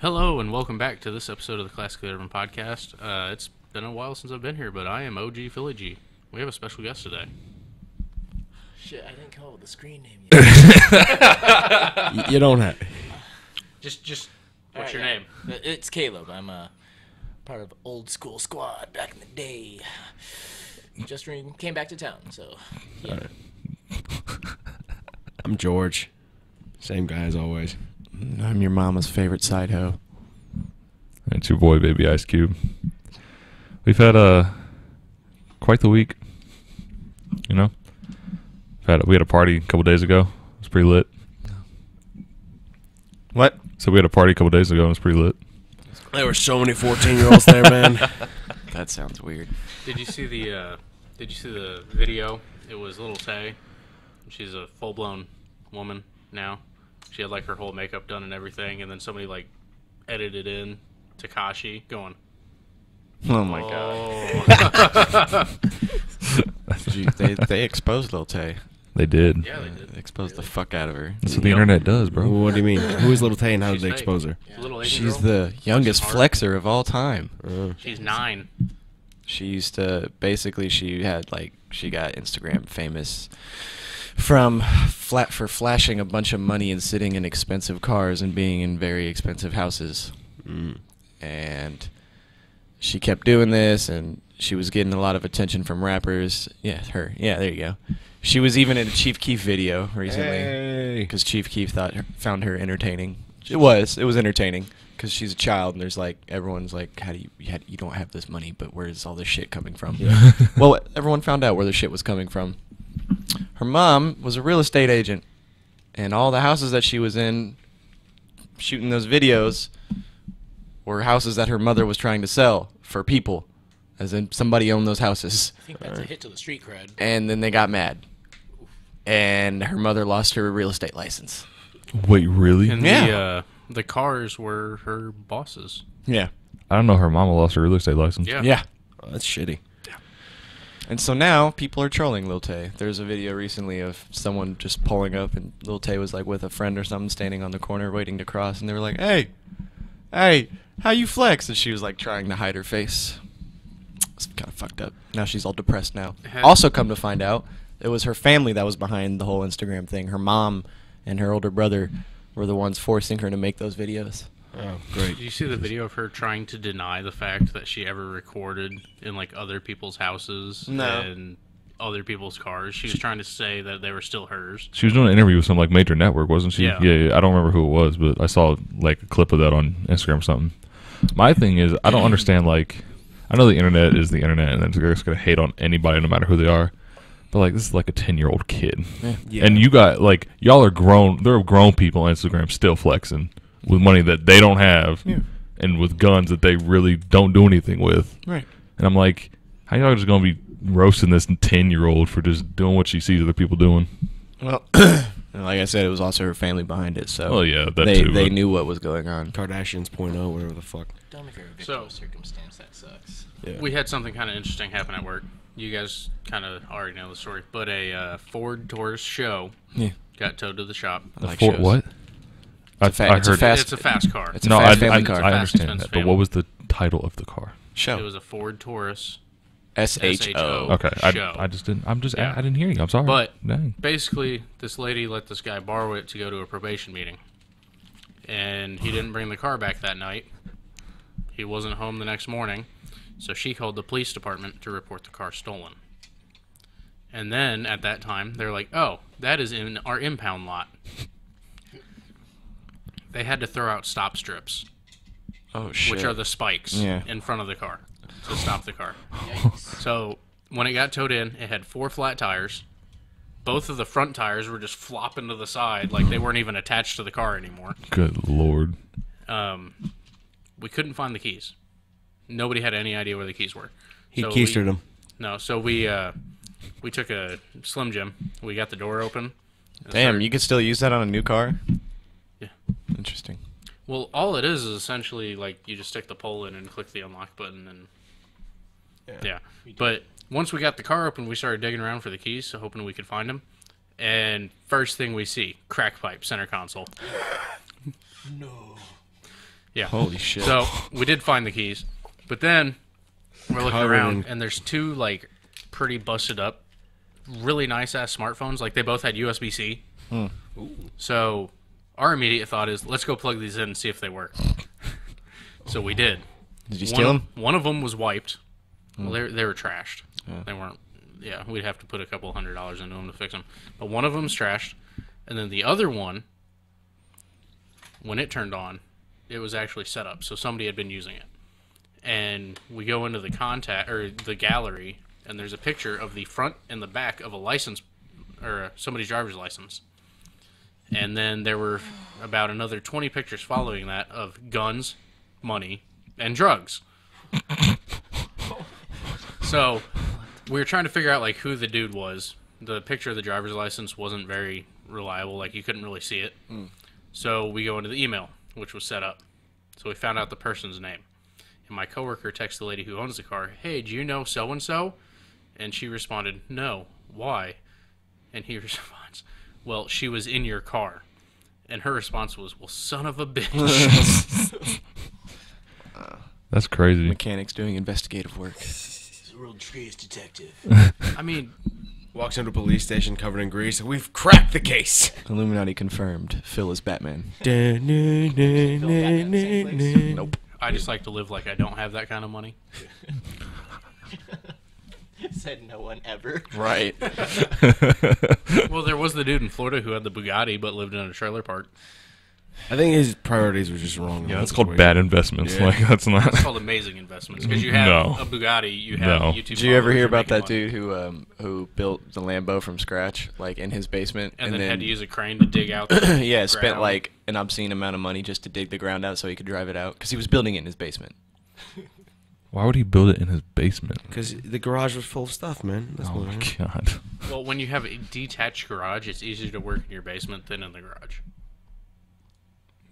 Hello and welcome back to this episode of the Classically Urban Podcast. It's been a while since I've been here, but I am OG Philly G. We have a special guest today. Shit, I didn't come up with a screen name yet. You don't have. Just what's Alright, your yeah. name? It's Caleb. I'm part of Old School Squad back in the day. Just came back to town, so yeah. I'm George. Same guy as always. I'm your mama's favorite side hoe. It's your boy, Baby Ice Cube. We've had quite the week. You know, we had a party a couple days ago. It was pretty lit. What? So we had a party a couple days ago and it was pretty lit. There were so many 14-year-olds there, man. That sounds weird. Did you see the video? It was Little Tay. She's a full-blown woman now. She had like her whole makeup done and everything, and then somebody like edited in Tekashi going, Oh my god. They exposed Lil Tay. They did. Yeah, they did. They exposed the fuck out of her. That's what the internet does, bro. What do you mean? Who is Little Tay and how did She's they fake. expose her? Little Asian She's girl? the youngest She's hard. flexer of all time. She's 9. She used to she got Instagram famous from flashing a bunch of money and sitting in expensive cars and being in very expensive houses. And she kept doing this, and she was getting a lot of attention from rappers. Yeah, her. Yeah, there you go. She was even in a Chief Keef video recently Hey. because Chief Keef found her entertaining. It was entertaining because she's a child, and there's like everyone's like, how do you don't have this money, but where's all this shit coming from? Well, everyone found out where the shit was coming from. Her mom was a real estate agent, and all the houses that she was in shooting those videos were houses that her mother was trying to sell for people, as in somebody owned those houses. I think that's a hit to the street cred. And then they got mad, and her mother lost her real estate license. Wait, really? And Yeah. the cars were her bosses. Yeah. I don't know. Her mama lost her real estate license. Yeah. Yeah. Oh, that's shitty. And so now people are trolling Lil Tay. There's a video recently of someone just pulling up, and Lil Tay was like with a friend or something standing on the corner waiting to cross, and they were like, hey, how you flex? And she was like trying to hide her face. It's kind of fucked up. Now she's all depressed now. Also come to find out, it was her family that was behind the whole Instagram thing. Her mom and her older brother were the ones forcing her to make those videos. Oh, great. Did you see the video of her trying to deny the fact that she ever recorded in like other people's houses No. and other people's cars? She was trying to say that they were still hers. She was doing an interview with some like major network, wasn't she? Yeah. Yeah. I don't remember who it was, but I saw like a clip of that on Instagram or something. My thing is, I don't understand. Like, I know the internet is the internet, and they're just gonna hate on anybody no matter who they are. But like, this is like a 10-year-old kid, Yeah. and you got like y'all are grown. There are grown people on Instagram still flexing with money that they don't have, and with guns that they really don't do anything with. Right. And I'm like, how y'all just gonna be roasting this 10-year-old for just doing what she sees other people doing? Well, like I said, it was also her family behind it, so Oh yeah, that they too. they but- knew what was going on. Kardashians point oh, whatever the fuck. Don't if you're a victim So- of circumstance, that sucks. Yeah. We had something kind of interesting happen at work. You guys kind of already know the story, but a Ford Taurus show Yeah. got towed to the shop. I like For shows. what? It's a I it's a heard. fast- It's a fast car. It's a No, fast I family car. I Fast understand expense that. But family. what was the title of the car? Show. It was a Ford Taurus. SHO. Okay, Show. I just didn't. I'm just. Yeah. I didn't hear you. I'm sorry. But Dang. basically, this lady let this guy borrow it to go to a probation meeting. And he didn't bring the car back that night. He wasn't home the next morning. So she called the police department to report the car stolen. And then, at that time, they're like, oh, that is in our impound lot. They had to throw out stop strips, Oh shit. which are the spikes Yeah. in front of the car to stop the car. So when it got towed in, it had 4 flat tires. Both of the front tires were just flopping to the side like they weren't even attached to the car anymore. Good lord. We couldn't find the keys. Nobody had any idea where the keys were. He So keistered him. No, so we took a Slim Jim. We got the door open. and Damn, started- you could still use that on a new car? Yeah. Interesting. Well, all it is essentially like you just stick the pole in and click the unlock button and yeah. But once we got the car open, we started digging around for the keys, so hoping we could find them. And first thing we see, crack pipe, center console. No. Yeah. Holy shit. So we did find the keys, but then we're looking Covered around, in- and there's two like pretty busted up, really nice ass smartphones. Like they both had USB-C. So our immediate thought is, let's go plug these in and see if they work. So we did. Did you steal them? One of them was wiped. Well, they were trashed. They weren't. Yeah, we'd have to put a couple $100 into them to fix them. But one of them's trashed, and then the other one, when it turned on, it was actually set up, so somebody had been using it. And we go into the the gallery, and there's a picture of the front and the back of a license, or somebody's driver's license. And then there were about another 20 pictures following that of guns, money, and drugs. So we were trying to figure out like who the dude was. The picture of the driver's license wasn't very reliable, like you couldn't really see it. So we go into the email, which was set up. So we found out the person's name. And my coworker texted the lady who owns the car, "Hey, do you know so-and-so?" And she responded, "No. Why?" And he responds, "Well, she was in your car." And her response was, "Well, son of a bitch." That's crazy. Mechanics doing investigative work. He's a real trace detective. I mean, Walks into a police station covered in grease. We've cracked the case. Illuminati confirmed. Phil is Batman. Nope. I just like to live like I don't have that kind of money. Said no one ever. Right. Well, there was the dude in Florida who had the Bugatti but lived in a trailer park. I think his priorities were just wrong. Yeah, that's called bad investments. Yeah. Like that's not. It's called amazing investments because you have No. a Bugatti, you have No. YouTube. Did you ever followers, hear you're about that making money, dude who built the Lambo from scratch, like in his basement, and then had to use a crane to dig out? The yeah, spent ground? like an obscene amount of money just to dig the ground out so he could drive it out because he was building it in his basement. Why would he build it in his basement? Because the garage was full of stuff, man. That's Oh what my it is. god. Well, when you have a detached garage, it's easier to work in your basement than in the garage.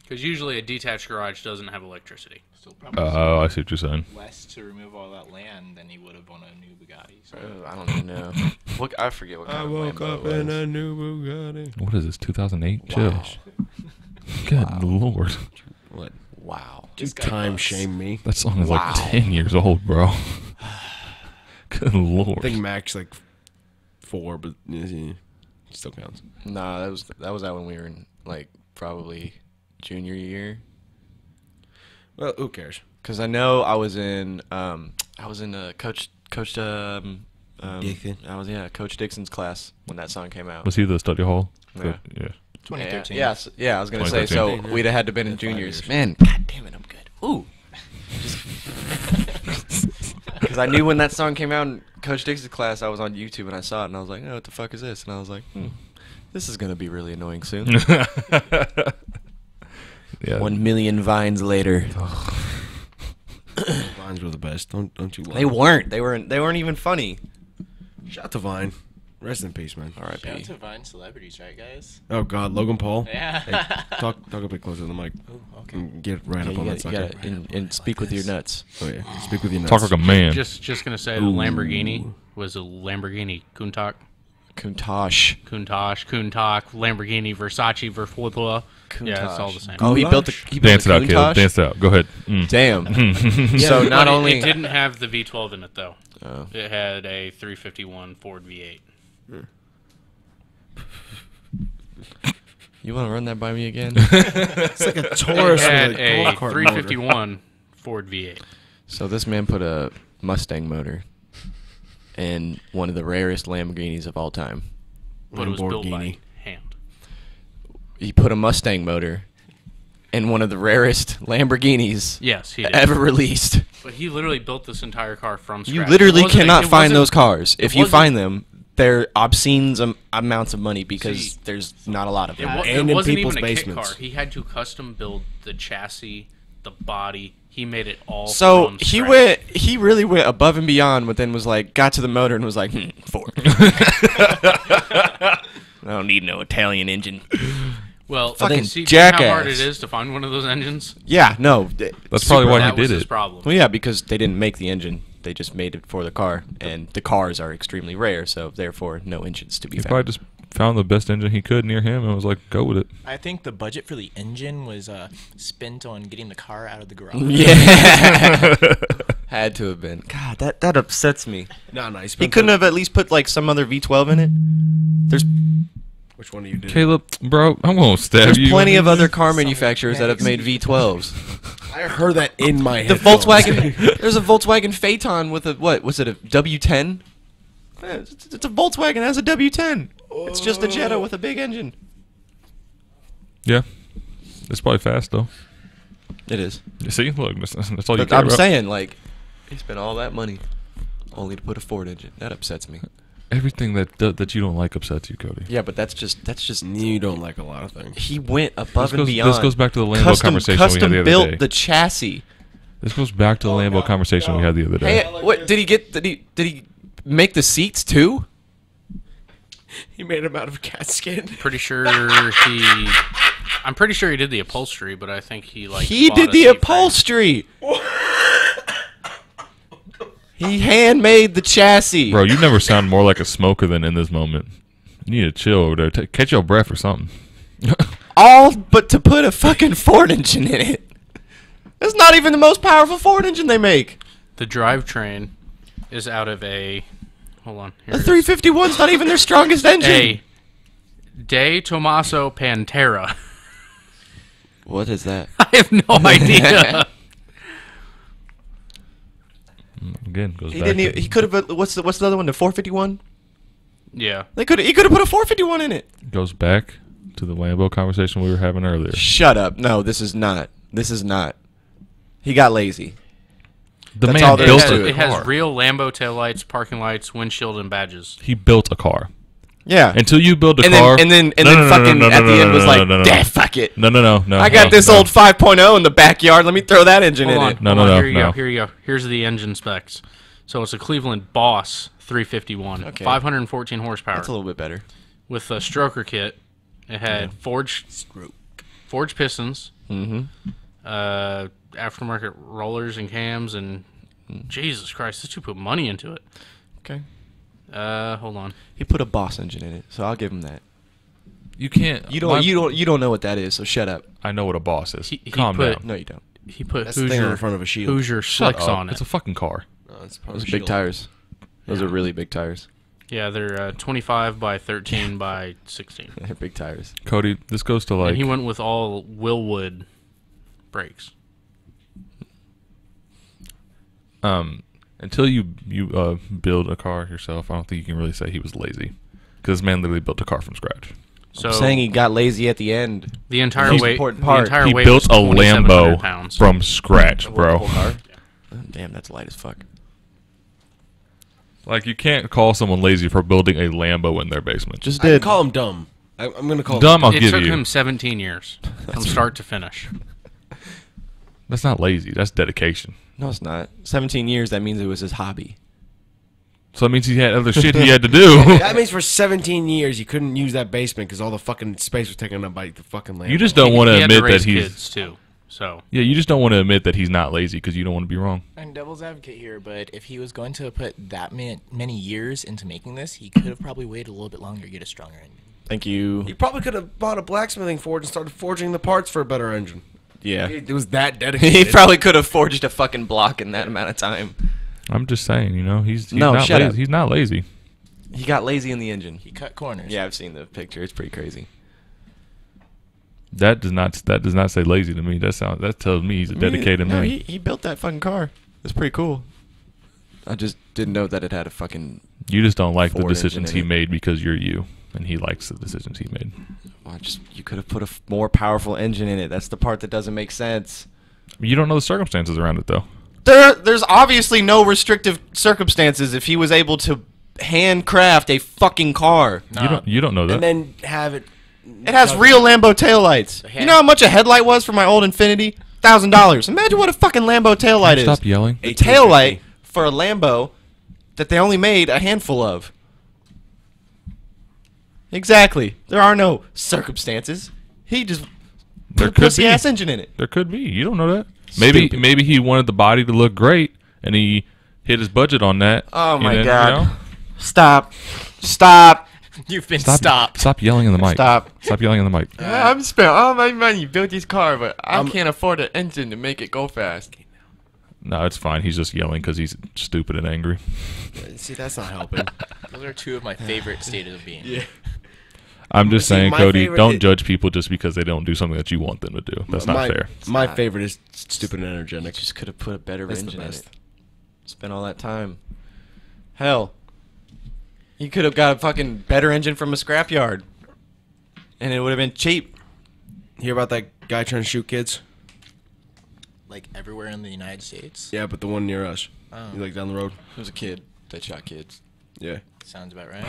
Because usually a detached garage doesn't have electricity. Still probably Oh, I see what you're saying. less to remove all that land than he would have on a new Bugatti. So. I don't even know. Look, I forget what kind I of woke Lambo up it in was. a new Bugatti. What is this? 2008? Wow. Chill. Good lord. What? Wow. You This guy time loves- shame me. That song is Wow. like 10 years old, bro. Good I lord. think Max like 4, but it still counts. Nah, that was out when we were in like probably junior year. Well, who cares? Cause I know I was in Coach Dixon? Coach Dixon's class when that song came out. Was he the study hall? Yeah. Yeah. 2013. Yeah, I was gonna say. 2013. So we'd have had to been in That's 5 juniors. years. Man, god damn it, I'm good. Ooh. Because I knew when that song came out in Coach Dixon's class, I was on YouTube and I saw it and I was like, oh, what the fuck is this? And I was like, this is gonna be really annoying soon. Yeah. 1 million vines later. Vines were the best. Don't you lie. They weren't. They weren't even funny. Shout out to Vine. Rest in peace, man. Shout out R.I.P. to Vine celebrities, right, guys? Oh God, Logan Paul. Yeah. Hey, talk a bit closer to the mic. okay. And get right Yeah, up on you that gotta, sucker. and speak with your nuts. Oh yeah, speak with your nuts. Talk like a man. Just gonna say the Ooh. Lamborghini was a Lamborghini Countach, Countach. Lamborghini, Versace, Verfoila. Yeah, it's all the same. Oh, he built Dance it a out, Caleb. Countach? Dance it out. Go ahead. Damn. So But not it, only it didn't have the V12 in it though. Oh. It had a 351 Ford V8. You want to run that by me again? It's like a Taurus It had with a a golf cart motor. 351 Ford V8. So this man put a Mustang motor in one of the rarest Lamborghinis of all time. But it was built by Lamborghini. hand. He put a Mustang motor in one of the rarest Lamborghinis Yes, he did. ever released. But he literally built this entire car from scratch. You It literally wasn't- cannot it find wasn't- those cars. If you wasn't- find them, they're obscene amounts of money because See, there's not a lot of It, them. it And in wasn't people's even a kit basements. car. He had to custom build the chassis, the body. He made it all. So from he scratch. he really went above and beyond, but then was like, got to the motor and was like, Ford. I don't need no Italian engine. Well, Fucking see how hard jackass. it is to find one of those engines. Yeah, no. That's probably why he That was did his it. problem. Well, yeah, because they didn't make the engine. They just made it for the car, and the cars are extremely rare, so therefore no engines to be He found. probably just found the best engine he could near him and was like, go with it. I think the budget for the engine was spent on getting the car out of the garage. Yeah. Had to have been. God, that upsets me. No, no. He couldn't have at least put like some other V12 in it. There's Which one of you did? Caleb, bro, I'm gonna stab there's you. plenty of other car manufacturers that have made V12s. I heard that in my head. The Volkswagen. There's a Volkswagen Phaeton with a what? Was it a W10? Yeah, it's a Volkswagen that has a W10. It's just a Jetta with a big engine. Yeah, it's probably fast though. It is. You see, look, that's all you But care I'm about. saying, like, he spent all that money only to put a Ford engine. That upsets me. Everything that you don't like upsets you, Cody. Yeah, but that's just You don't like a lot of things. he went above and This beyond. goes back to the Lambo conversation we had custom the other built day. the chassis. This goes back to the Lambo conversation we had the other day. Hey, what did he get? Did he make the seats too? He made him out of cat skin. Pretty sure I'm pretty sure he did the upholstery, but I think he like. He bought did a the seat frame. upholstery. He handmade the chassis. Bro, you never sound more like a smoker than in this moment. You need to chill over there. Catch your breath or something. All but to put a fucking Ford engine in it. That's not even the most powerful Ford engine they make. The drivetrain is out of a. Hold on. Here The it is. 351's not even their strongest engine. A De Tomaso Pantera. What is that? I have no idea. Again, goes He back didn't. to, He could have. What's the other one? The 451. Yeah. They could. He could have put a 451 in it. goes back to the Lambo conversation we were having earlier. Shut up. No, this is not. This is not. He got lazy. The That's man all there built is to a It has car. real Lambo taillights, parking lights, windshield, and badges. He built a car. Yeah. Until you build a and car, then No, no, no, fucking no, no, at no, the no, end was no, like, no, no, "Dah, fuck it. no, no. I got no, this no. old 5.0 in the backyard. Let me throw that engine Hold in on. it." No, hold no, on, no, Here you no. go. Here you go. Here's the engine specs. So it's a Cleveland Boss 351, Okay. 514 horsepower. That's a little bit better. With a stroker kit. It had forged pistons, Mm-hmm. aftermarket rollers and cams, and Jesus Christ, this dude put money into it. Okay. Hold on. He put a Boss engine in it, so I'll give him that. You can't. You don't know what that is, so shut up. I know what a boss is. He Calm put- down. No, you don't. He put That's the thing on the front of a shield. Hoosier Shut slicks up. on it. It's a fucking car. No, it's part Those of are a big shield. tires. Those are really big tires. Yeah, they're 25 by 13 by 16. They're big tires. Cody, this goes to like. And he went with all Willwood brakes. Until you build a car yourself, I don't think you can really say he was lazy, because this man literally built a car from scratch. So I'm saying he got lazy at the end. the entire He's the weight, important the part. entire He weight built was a 2,700 Lambo pounds. from scratch, bro. Oh, damn, that's light as fuck. Like, you can't call someone lazy for building a Lambo in their basement. Just I did. call him dumb. I'm gonna call Dumb, him I'll It give took you. him 17 years from start to finish. That's not lazy. That's dedication. No, it's not. 17 years. That means it was his hobby. So that means he had other shit he had to do. That means for 17 years you couldn't use that basement because all the fucking space was taken up by the fucking land. You just don't He- want to he had to admit that raise he's. kids too. So Yeah, you just don't want to admit that he's not lazy because you don't want to be wrong. I'm devil's advocate here, but if he was going to put that many years into making this, he could have probably waited a little bit longer to get a stronger engine. Thank you. You probably could have bought a blacksmithing forge and started forging the parts for a better engine. Yeah. It was that He dedicated. probably could have forged a fucking block in that amount of time. I'm just saying, he's No, not shut lazy. up. He's not lazy. He got lazy in the engine. He cut corners. Yeah, I've seen the picture. It's pretty crazy. That does not say lazy to me. That tells me he's a dedicated No, man. he built that fucking car. It's pretty cool. I just didn't know that it had a fucking. You just don't like the Ford decisions engine he in it. made because you're you, and he likes the decisions he made. You could have put a more powerful engine in it. That's the part that doesn't make sense. You don't know the circumstances around it though. There's obviously no restrictive circumstances if he was able to handcraft a fucking car. You don't know that. and then have it. It has real Lambo taillights. You know how much a headlight was for my old Infiniti? $1,000. Imagine what a fucking Lambo taillight is. Stop yelling. A taillight for a Lambo that they only made a handful of. Exactly. There are no circumstances. He just There put a could pussy be. ass engine in it. There could be. You don't know that. Maybe Stupid. maybe he wanted the body to look great, and he hit his budget on that. Oh and my then, god. Stop. Stop. You've been stopped. Stop yelling in the mic. Stop. Stop yelling in the mic. I'm spent all my money built this car, but I can't afford an engine to make it go fast. No, it's fine. He's just yelling because he's stupid and angry. See, that's not helping. Those are two of my favorite states of being. Yeah. I'm just See, saying, my Cody, favorite don't is- judge people just because they don't do something that you want them to do. That's not fair. My favorite is stupid and energetic. Just could have put a better That's the engine in best. it. Spent all that time. Hell, you could have got a fucking better engine from a scrapyard, and it would have been cheap. Hear about that guy trying to shoot kids? Like everywhere in the United States. Yeah, but the one near us. Oh. You like down the road? It was a kid that shot kids. Yeah. Sounds about right.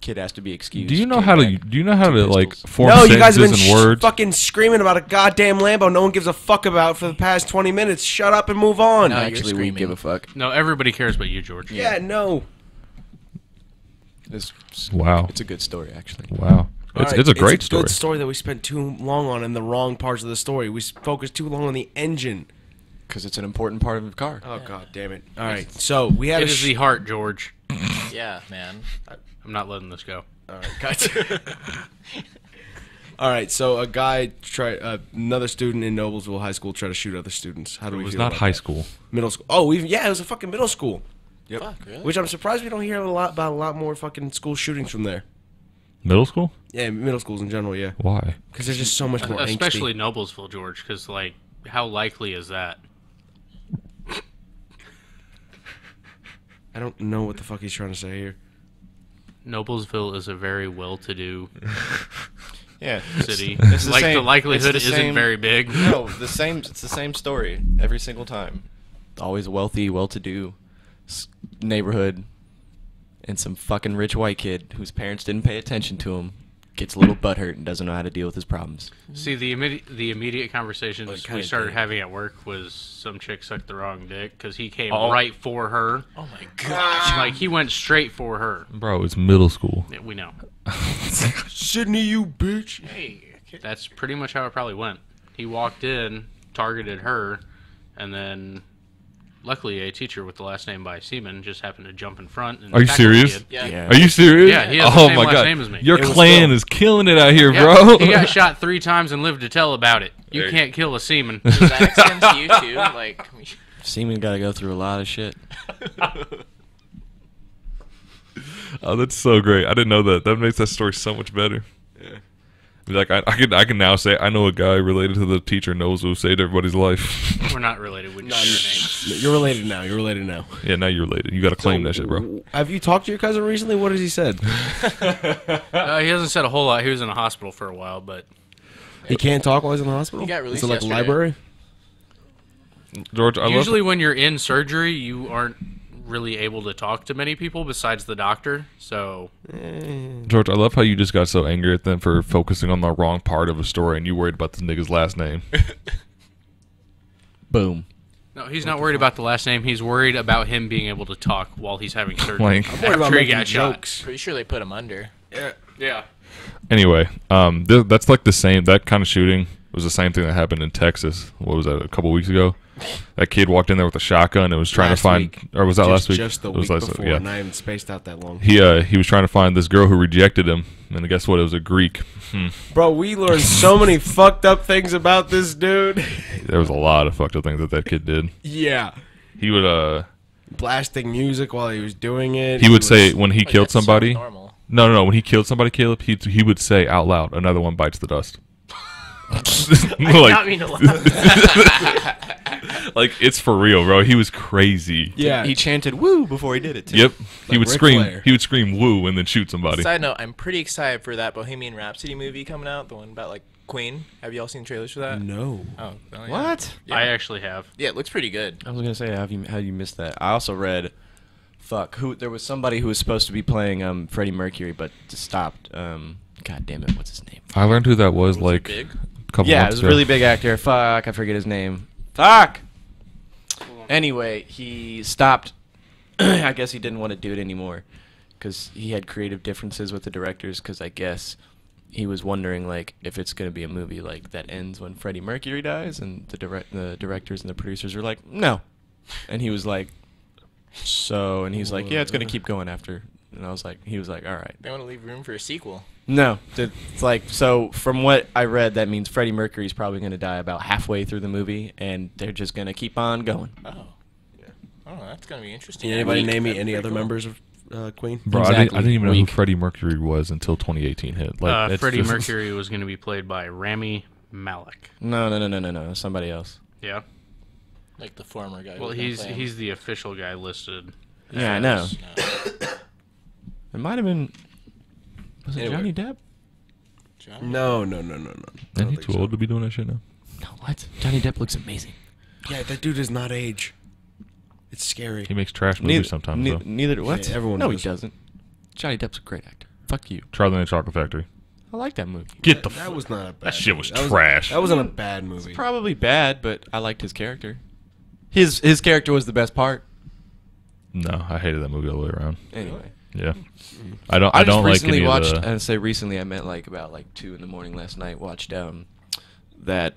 Kid has to be excused. Do you know Came how to? back. Do you know how to like pistols. form No, you guys have sentences been and words? fucking screaming about a goddamn Lambo no one gives a fuck about for the past 20 minutes. Shut up and move on. No, you're Actually, we screaming. give a fuck. No, everybody cares about you, George. Yeah, no. It's, Wow. it's a good story, actually. Wow. It's Alright, a great story. Good story that we spent too long on in the wrong parts of the story. We focused too long on the engine. Because it's an important part of the car. Oh god damn it! All right, so we had It a is the heart, George. Yeah, man. I'm not letting this go. All right, gotcha. All right, so a guy another student in Noblesville High School tried to shoot other students. How do It we was feel not about high that? school. Middle school. Oh, yeah, it was a fucking middle school. Yep. Fuck, really? Which I'm surprised we don't hear about a lot more fucking school shootings from there. Middle school? Yeah, middle schools in general. Yeah, Why? because there's just so much more. Especially angsty. Noblesville, George, because, like, how likely is that? I don't know what the fuck he's trying to say here. Noblesville is a very well-to-do Yeah. city. It's the Like, same- the likelihood it's the isn't same- very big. No, it's the same story every single time. Always a wealthy, well-to-do neighborhood, and some fucking rich white kid whose parents didn't pay attention to him gets a little butthurt and doesn't know how to deal with his problems. See, the immediate conversations Like, kinda we started did. having at work was some chick sucked the wrong dick because he came Oh. right for her. Oh my god. Like, he went straight for her. Bro, it's middle school. Yeah, we know. Sydney, you bitch. Hey. That's pretty much how it probably went. He walked in, targeted her, and then luckily a teacher with the last name by Seaman just happened to jump in front. And Are you tackle the serious? kid. Yeah. Are you serious? Yeah, he has the oh same my last god. name as me. Your It was clan Phil. is killing it out here, Yeah, bro. he got shot 3 times and lived to tell about it. You can't kill a seaman. Does that extend to you too? Like, Seaman got to go through a lot of shit. Oh, that's so great. I didn't know that. That makes that story so much better. Yeah. Like I can now say I know a guy related to the teacher knows who saved everybody's life. We're not related. We just share names. You're related now. You're related now. Yeah, now you're related. You got to claim that shit, bro. Have you talked to your cousin recently? What has he said? He hasn't said a whole lot. He was in a hospital for a while, but He can't talk while he's in the hospital. He got released Is it like a yesterday. library? George, I usually love. when you're in surgery, you aren't really able to talk to many people besides the doctor. So George, I love how you just got so angry at them for focusing on the wrong part of a story, and you worried about the nigga's last name. Boom. no, he's not worried about the last name. He's worried about him being able to talk while he's having surgery. Like- I'm worried about After he making got shot. jokes. pretty sure they put him under. Yeah. Anyway, that's like the same. That kind of shooting was the same thing that happened in Texas. What was that? A couple weeks ago. That kid walked in there with a shotgun and was trying Last to find, week. or was that last week? Just the It was week last- before, yeah. and I haven't spaced out that long. He was trying to find this girl who rejected him, and guess what? It was a Greek. Bro, we learned so many fucked up things about this dude. There was a lot of fucked up things that kid did. Yeah. He would Blasting music while he was doing it. he would say was- when he Like, killed that's so somebody. normal. No. When he killed somebody, Caleb, he would say out loud, "Another one bites the dust." Not mean to laugh. Like it's for real, bro. He was crazy. Yeah. He chanted "woo" before he did it. Too. Yep. He Like would Ric scream. Flair. He would scream "woo" and then shoot somebody. Side note: I'm pretty excited for that Bohemian Rhapsody movie coming out. The one about like Queen. Have y'all seen trailers for that? No. Oh, well, yeah. What? Yeah. I actually have. Yeah, it looks pretty good. I was gonna say, how you missed that? I also read, there was somebody who was supposed to be playing Freddie Mercury, but stopped. God damn it, what's his name? I learned who that was, Was it like big? a couple Yeah, it months was a ago. really big actor. Fuck, I forget his name. Fuck. Anyway, he stopped. I guess he didn't want to do it anymore because he had creative differences with the directors. Because I guess he was wondering like if it's gonna be a movie like that ends when Freddie Mercury dies, and the directors and the producers were like, no, and he was like, so, and he's like, yeah, it's gonna keep going after And I was like, he was like, all right. They want to leave room for a sequel. No, it's like, so from what I read, that means Freddie Mercury's probably going to die about halfway through the movie, and they're just going to keep on going. Oh. Oh, that's gonna be interesting. Can anybody Weak. name me That'd any be other pretty members of Queen? Bro, Exactly. I didn't even know who Weak. Freddie Mercury was until 2018 hit. Like, it's Freddie just- Mercury was going to be played by Rami Malek. No, somebody else. Yeah. cool. Like the former guy. Well, who's gonna play him. he's the official guy listed. Yeah, I know. No. It might have been, was it Anyway. Johnny Depp? John? No. I Isn't don't he think too so. old to be doing that shit now? No, what? Johnny Depp looks amazing. Yeah, that dude does not age. It's scary. He makes trash movies sometimes, though. Neither, what? Yeah, everyone no, does. he doesn't. Johnny Depp's a great actor. Fuck you. Charlie and the Chocolate Factory. I like that movie. Get the That was not a bad That shit movie. was trash. That wasn't a bad movie. Probably bad, but I liked his character. His character was the best part. No, I hated that movie all the way around. Anyway. Yeah. I don't I just like recently any watched, of the... and say recently, I meant like about like 2 in the morning last night, watched that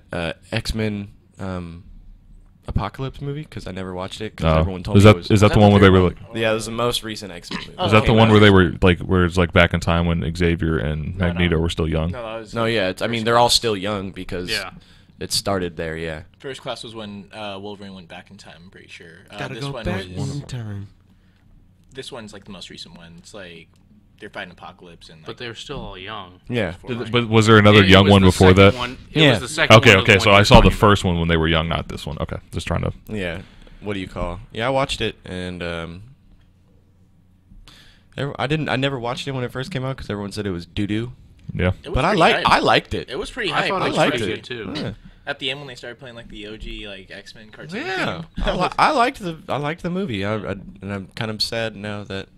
X-Men Apocalypse movie, because I never watched it, because everyone told is me that it was... is that the one where they were like... Yeah, it was the most recent X-Men movie. Oh, Is that the okay, one no. where they were like, where it's like back in time when Xavier and No, Magneto no. were still young? No, that was. No, yeah, I mean, they're all still young because Yeah. it started there, yeah. First class was when Wolverine went back in time. I'm pretty sure. Gotta This go one back was. in time. This one's like the most recent one. It's like they're fighting Apocalypse and. Like, But they were still all young. Yeah. But was there another It young was one the before second that? one- It Yeah. was the second Okay, one was the okay. one So you I were saw the talking first one when they were young, not this one. Okay, just trying to... Yeah. What do you call? Yeah, I watched it, and I never watched it when it first came out because everyone said it was doo-doo. Yeah. It was But I pretty hype. liked it. It was pretty I hype. thought I it was liked pretty it. good too. Yeah. At the end when they started playing like the OG like X-Men cartoon. Yeah, game, I liked the movie. And I'm kind of sad now that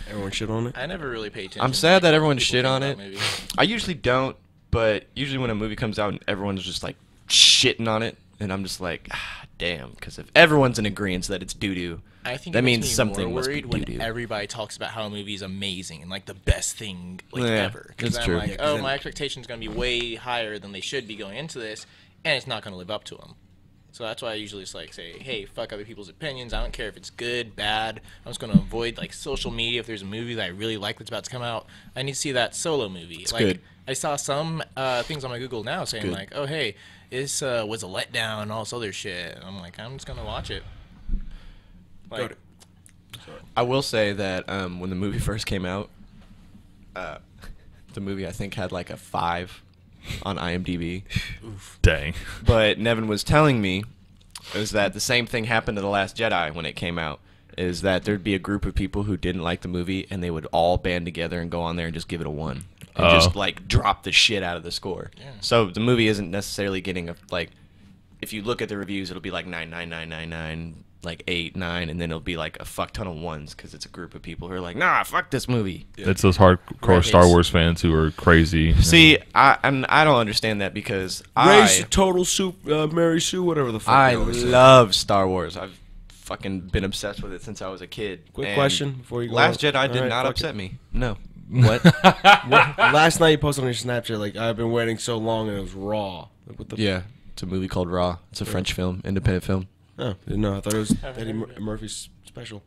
Everyone shit on it. I never really paid attention. I'm to, sad like, that what everyone people shit think on about it. movies. I usually don't, but usually when a movie comes out and everyone's just like shitting on it, and I'm just like, damn, because if everyone's in agreement that it's doo doo, I think that it makes means me something more must be worried when doo-doo. everybody talks about how a movie is amazing and like the best thing like Yeah, ever. 'Cause it's I'm true. like, Yeah, 'cause oh, then- my expectations going to be way higher than they should be going into this, and it's not going to live up to them. So that's why I usually just like say, hey, fuck other people's opinions. I don't care if it's good, bad. I'm just going to avoid like social media. If there's a movie that I really like that's about to come out, I need to see that solo movie. It's like good. I saw some things on my Google now saying good. like, oh hey, this was a letdown and all this other shit. And I'm like, I'm just going to watch it. Like, to- I will say that when the movie first came out, the movie I think had like a 5 on IMDb. Dang. But Nevin was telling me is that the same thing happened to The Last Jedi when it came out. Is that there'd be a group of people who didn't like the movie and they would all band together and go on there and just give it a 1 and just like drop the shit out of the score. Yeah. So the movie isn't necessarily getting a like. If you look at the reviews, it'll be like 9, like 8, 9, and then it'll be like a fuck ton of 1s because it's a group of people who are like, nah, fuck this movie. It's those hardcore Star Wars fans who are crazy. See, I don't understand that because Race Total Soup, Mary Sue, whatever the fuck. I they always say. love Star Wars. I've fucking been obsessed with it since I was a kid. Quick And question before you go Last on. Jedi did Alright, not fuck upset it. me. No. What? Last night you posted on your Snapchat like I've been waiting so long and it was Raw. Like, what the? Yeah, it's a movie called Raw. It's a French film, independent film. Oh, didn't know. I thought it was Haven't Eddie heard of it. Murphy's special.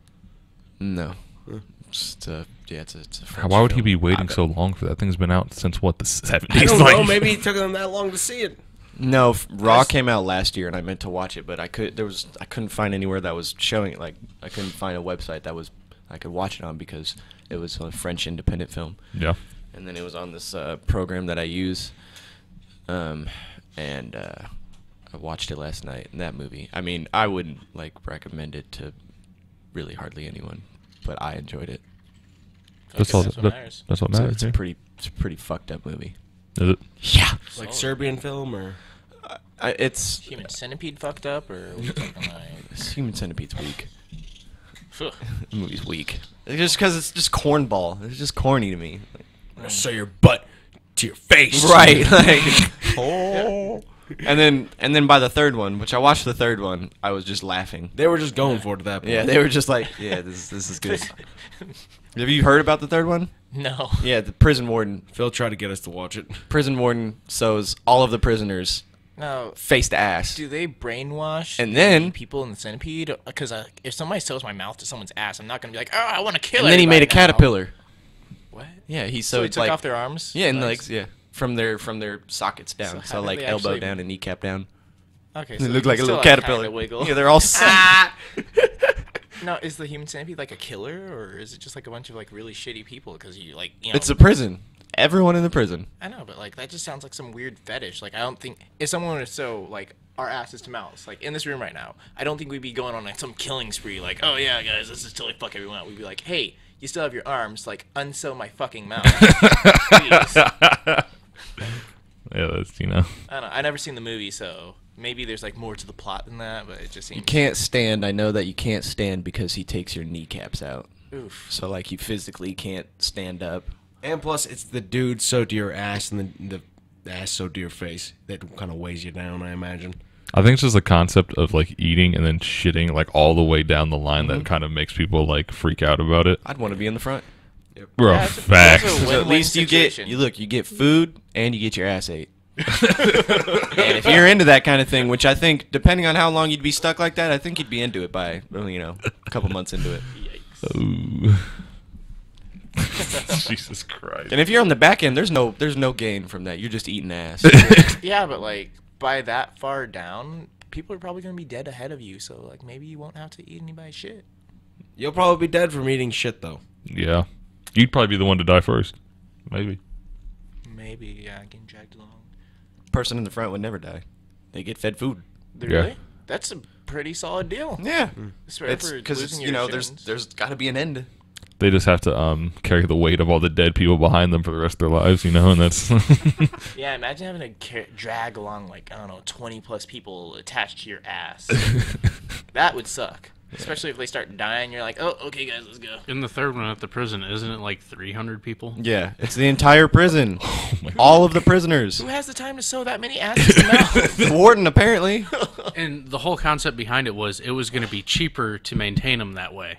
No. Huh. Just, it's a French Why would he film. be waiting I- so long for that? Thing's been out since what, the 70s? I don't Like- know. Maybe it took them that long to see it. No, Raw Yes. came out last year, and I meant to watch it, but I couldn't find anywhere that was showing it. Like, I couldn't find a website that was I could watch it on because it was a French independent film. Yeah. And then it was on this program that I use, and I watched it last night. And that movie, I mean, I wouldn't like recommend it to really hardly anyone, but I enjoyed it. That's all. That's what That, matters. that's what So matters. it's a yeah. pretty fucked up movie. Is it? Yeah, Like Solid. Serbian film or it's Human Centipede fucked up, or what you talking like? Human Centipede's weak. Phew. The movie's weak. It's just because it's just cornball. It's just corny to me. say your butt to your face. Right. Like, oh. And then by the third one, which I watched the third one, I was just laughing. They were just going for it at that point. Yeah, they were just like, yeah, this is good. Have you heard about the third one? No. Yeah, the prison warden. Phil tried to get us to watch it. Prison warden sews all of the prisoners No. face to ass. Do they brainwash And then- the people in the Centipede? Because if somebody sews my mouth to someone's ass, I'm not gonna be like, oh, I want to kill. And then he made a everybody now." caterpillar. What? Yeah, he So he sewed took like off their arms? yeah, and Nice. legs, yeah, from their sockets down, So so, how did like they elbow actually- down and kneecap down. Okay, It so looked they like a can little still, caterpillar. kinda wiggle. Yeah, they're all. Now, is the human centipede like a killer, or is it just like a bunch of like really shitty people? Because you like, It's a prison. Everyone in the prison. I know, but like that just sounds like some weird fetish. Like I don't think if someone were to sew like our asses to mouths, like in this room right now, I don't think we'd be going on like some killing spree. Like, oh yeah, guys, let's just totally fuck everyone out. We'd be like, hey, you still have your arms, like unsew my fucking mouth. Please. Yeah, that's I don't know. I never seen the movie, so maybe there's like more to the plot than that. But it just seems You can't stand. I know that you can't stand because he takes your kneecaps out. oof. So like you physically can't stand up. And plus, it's the dude sewed to your ass and the ass sewed to your face that kind of weighs you down, I imagine. I think it's just the concept of like eating and then shitting like all the way down the line that kind of makes people like freak out about it. I'd want to be in the front. Bro, Yeah, it's a- facts. it's a Because at win-win least situation. you get food and you get your ass ate. And if you're into that kind of thing, which I think, depending on how long you'd be stuck like that, I think you'd be into it by, a couple months into it. Yikes. Ooh. Jesus Christ. And if you're on the back end, there's no gain from that. You're just eating ass. Yeah, but like by that far down, people are probably gonna be dead ahead of you. So like maybe you won't have to eat anybody's shit. You'll probably be dead from eating shit, though. Yeah. You'd probably be the one to die first. Maybe. Maybe yeah, getting dragged along. Person in the front would never die. They get fed food. Really? Yeah. That's a pretty solid deal. Yeah. Especially It's for because losing you your know shins. there's got to be an end. They just have to carry the weight of all the dead people behind them for the rest of their lives, and that's Yeah, imagine having to drag along like I don't know 20 plus people attached to your ass. That would suck. Especially if they start dying, you're like, oh, okay, guys, let's go. In the third one at the prison, isn't it like 300 people? Yeah, it's the entire prison. All of the prisoners. Who has the time to sew that many asses to mouth? The warden apparently. And the whole concept behind it was going to be cheaper to maintain them that way.